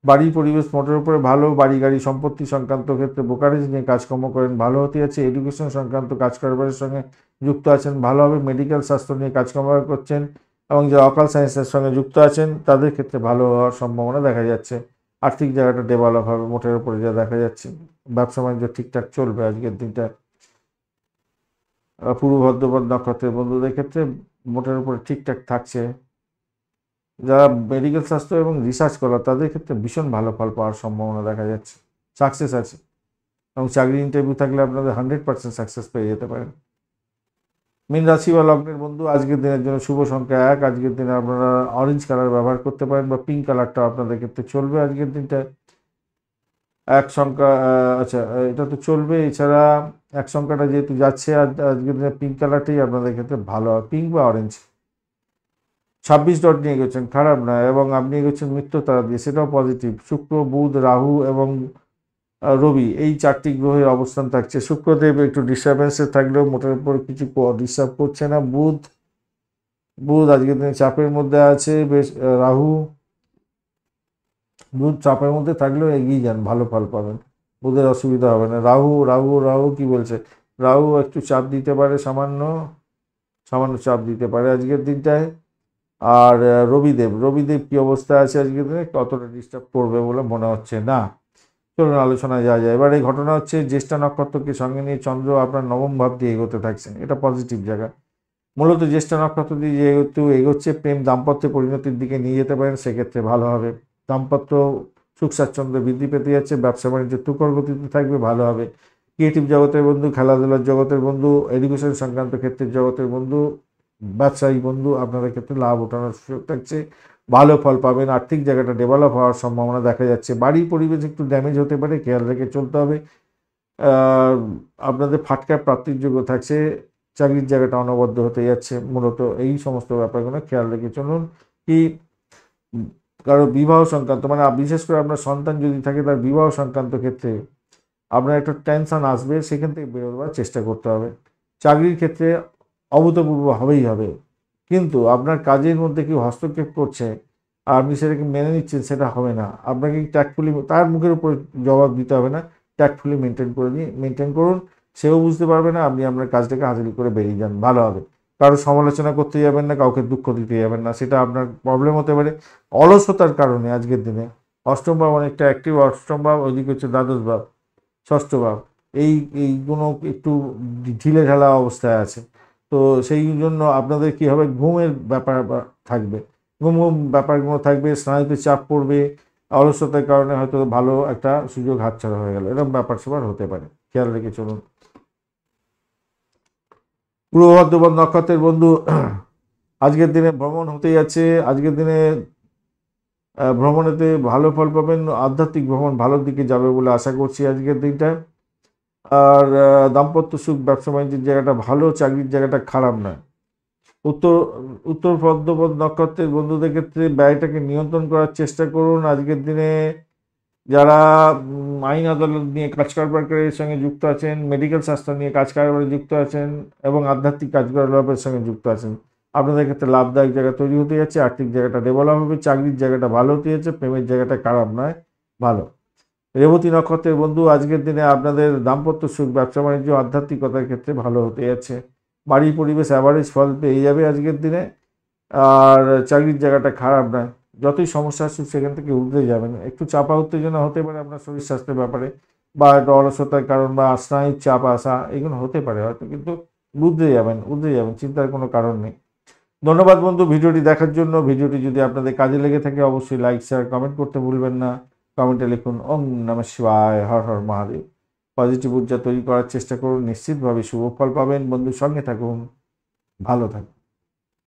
বাড়ির পরিবেশ মোটের উপরে ভালো। বাড়ি গাড়ি সম্পত্তি সংক্রান্ত ক্ষেত্রে ব্রোকারেজ নিয়ে কাজকর্ম করেন, ভালো হতে যাচ্ছে। এডুকেশন সংক্রান্ত কাজ কারবারের সঙ্গে যুক্ত আছেন, ভালো হবে। মেডিকেল স্বাস্থ্য নিয়ে কাজকর্ম করছেন এবং যারা অকাল সায়েন্সের সঙ্গে যুক্ত আছেন তাদের ক্ষেত্রে ভালো হওয়ার সম্ভাবনা দেখা যাচ্ছে। আর্থিক জায়গাটা ডেভেলপ হবে মোটের উপরে যা দেখা যাচ্ছে। ব্যবসা বাণিজ্য ঠিকঠাক চলবে আজকের দিনটা। পূর্ব ভদ্রপদ নক্ষত্রের বন্ধুদের ক্ষেত্রে মোটের উপরে ঠিকঠাক থাকছে। যারা মেডিকেল স্বাস্থ্য এবং রিসার্চ করা তাদের ক্ষেত্রে ভীষণ ভালো ফল পাওয়ার সম্ভাবনা দেখা যাচ্ছে, সাকসেস আছে। এবং চাকরি ইন্টারভিউ থাকলে আপনাদের 100% সাকসেস পেয়ে যেতে পারেন। মীন রাশি বা লগ্নের বন্ধু আজকের দিনের জন্য শুভ সংখ্যা 1। আজকের দিনে আপনারা অরেঞ্জ কালার ব্যবহার করতে পারেন বা পিঙ্ক কালারটা আপনাদের ক্ষেত্রে চলবে আজকের দিনটা। এক সংখ্যা আচ্ছা, এটা তো চলবে। এছাড়া এক সংখ্যাটা যেহেতু যাচ্ছে, আজকের দিনে পিঙ্ক কালারটাই আপনাদের ক্ষেত্রে ভালো হয়, পিঙ্ক বা অরেঞ্জ। 26 ডট নিয়ে গেছেন, খারাপ না। এবং আপনি এগোচ্ছেন মৃত্যু তারা দিয়ে, সেটাও পজিটিভ। শুক্র, বুধ, রাহু এবং রবি, এই 4টি গ্রহের অবস্থান থাকছে। শুক্রদেব একটু ডিস্টারবেন্সে থাকলেও মোটের উপর কিছু ডিস্টার্ব করছে না। বুধ বুধ আজকের দিনে চাপের মধ্যে আছে বেশ। বুধ চাপের মধ্যে থাকলেও এগিয়ে যান, ভালো ফল পাবেন, বুধের অসুবিধা হবে না। রাহু কি বলছে? রাহু একটু চাপ দিতে পারে, সামান্য সামান্য চাপ দিতে পারে আজকের দিনটায়। আর রবিদেব কি অবস্থা আছে আজকের দিনে? কতটা ডিস্টার্ব করবে বলে মনে হচ্ছে না। চলুন আলোচনায় যাওয়া যায়। এবার এই ঘটনা হচ্ছে, জ্যেষ্ঠা নক্ষত্রকে সঙ্গে নিয়ে চন্দ্র আপনার নবম ভাব দিয়ে এগোতে থাকছেন, এটা পজিটিভ জায়গা। মূলত জ্যেষ্ঠা নক্ষত্র দিয়ে যেহেতু এগোচ্ছে, প্রেম দাম্পত্যে পরিণতির দিকে নিয়ে যেতে পারেন, সেক্ষেত্রে ভালো হবে। দাম্পত্য সুখ স্বাচ্ছন্দ্য বৃদ্ধি পেতে যাচ্ছে, ব্যবসা বাণিজ্য তুখর গতিতে থাকবে, ভালো হবে। ক্রিয়েটিভ জগতের বন্ধু, খেলাধুলার জগতের বন্ধু, এডুকেশন সংক্রান্ত ক্ষেত্রের জগতের বন্ধু, ব্যবসায়ী বন্ধু, আপনাদের ক্ষেত্রে লাভ ওঠানোর সুযোগ থাকছে, ভালো ফল পাবেন। আর্থিক জায়গাটা ডেভেলপ হওয়ার সম্ভাবনা দেখা যাচ্ছে। বাড়ির পরিবেশ একটু ড্যামেজ হতে পারে, খেয়াল রেখে চলতে হবে। আপনাদের ফাটকা প্রাপ্তির যোগ্য থাকছে। চাকরির জায়গাটা অনবদ্য হতে যাচ্ছে। মূলত এই সমস্ত ব্যাপারগুলো খেয়াল রেখে চলুন। কি কারো বিবাহ সংক্রান্ত, মানে বিশেষ করে আপনার সন্তান যদি থাকে, তার বিবাহ সংক্রান্ত ক্ষেত্রে আপনার একটা টেনশন আসবে, সেখান থেকে বেরোবার চেষ্টা করতে হবে। চাকরির ক্ষেত্রে অভূতপূর্ব হবেই হবে, কিন্তু আপনার কাজের মধ্যে কেউ হস্তক্ষেপ করছে আর আপনি সেটাকে মেনে নিচ্ছেন, সেটা হবে না। আপনাকে ট্যাক্টফুলি, তার মুখের উপর জবাব দিতে হবে না, ট্যাক্টফুলি মেনটেন করুন। সেও বুঝতে পারবে না, আপনি আপনার কাজটাকে হাজির করে বেরিয়ে যান, ভালো হবে। কারো সমালোচনা করতে যাবেন না, কাউকে দুঃখ দিতে যাবেন না, সেটা আপনার প্রবলেম হতে পারে অলসতার কারণে। আজকের দিনে অষ্টম ভাব অনেকটা অ্যাক্টিভ, অষ্টম ভাব, ওইদিকে হচ্ছে দ্বাদশ ভাব, ষষ্ঠ ভাব, এইগুলো একটু ঢিলে ঢালা অবস্থায় আছে। তো সেই জন্য আপনাদের কী হবে, ঘুমের ব্যাপার থাকবে, ব্যাপারগুলো থাকবে, স্নায়ুতে চাপ পড়বে, অলসতার কারণে হয়তো ভালো একটা সুযোগ হাতছাড়া হয়ে গেল, এরকম ব্যাপার স্যাপার হতে পারে, খেয়াল রেখে চলুন। পূর্ব বর্ধমান নক্ষত্রের বন্ধু, আজকের দিনে ভ্রমণ হতে যাচ্ছে। আজকের দিনে ভ্রমণেতে ভালো ফল পাবেন, আধ্যাত্মিক ভ্রমণ ভালোর দিকে যাবে বলে আশা করছি আজকের দিনটায়। আর দাম্পত্য সুখ, ব্যবসা বাণিজ্যের জায়গাটা ভালো, চাকরির জায়গাটা খারাপ নয়। উত্তর উত্তর পদ্মপদ নক্ষত্রের বন্ধুদের ক্ষেত্রে ব্যয়টাকে নিয়ন্ত্রণ করার চেষ্টা করুন আজকের দিনে। যারা আইন আদালত নিয়ে কাজ কারবারের সঙ্গে যুক্ত আছেন, মেডিকেল শাস্ত্র নিয়ে কাজ কারবারে যুক্ত আছেন এবং আধ্যাত্মিক কার্যকলাপের সঙ্গে যুক্ত আছেন, আপনাদের ক্ষেত্রে লাভদায়ক জায়গা তৈরি হতে যাচ্ছে। আর্থিক জায়গাটা ডেভেলপ হবে, চাকরির জায়গাটা ভালো হতে যাচ্ছে, প্রেমের জায়গাটা খারাপ নয়, ভালো। রেবতী নক্ষত্রের বন্ধু, আজকের দিনে আপনাদের দাম্পত্য সুখ, ব্যবসা বাণিজ্য, আধ্যাত্মিকতার ক্ষেত্রে ভালো হতে যাচ্ছে। বাড়ির পরিবেশ অ্যাভারেজ ফল পেয়ে যাবে আজকের দিনে। আর চাকরির জায়গাটা খারাপ নয়, যতই সমস্যা আসুক সেখান থেকে উঠতে যাবেন। একটু চাপা উত্তেজনা হতে পারে আপনার শরীর স্বাস্থ্যের ব্যাপারে, বা একটা অলসতার কারণ বা স্নায়ুর চাপ আসা, এগুলো হতে পারে হয়তো, কিন্তু উঠতে যাবেন, চিন্তার কোনো কারণ নেই। ধন্যবাদ বন্ধু ভিডিওটি দেখার জন্য। ভিডিওটি যদি আপনাদের কাজে লেগে থাকে, অবশ্যই লাইক, শেয়ার, কমেন্ট করতে ভুলবেন না। কমেন্টে লিখুন ওম নমঃ শিবায়, হর হর মহাদেব। পজিটিভ ঊর্জা তৈরি করার চেষ্টা করুন, নিশ্চিতভাবে শুভ ফল পাবেন। বন্ধুর সঙ্গে থাকুন, ভালো থাকুন।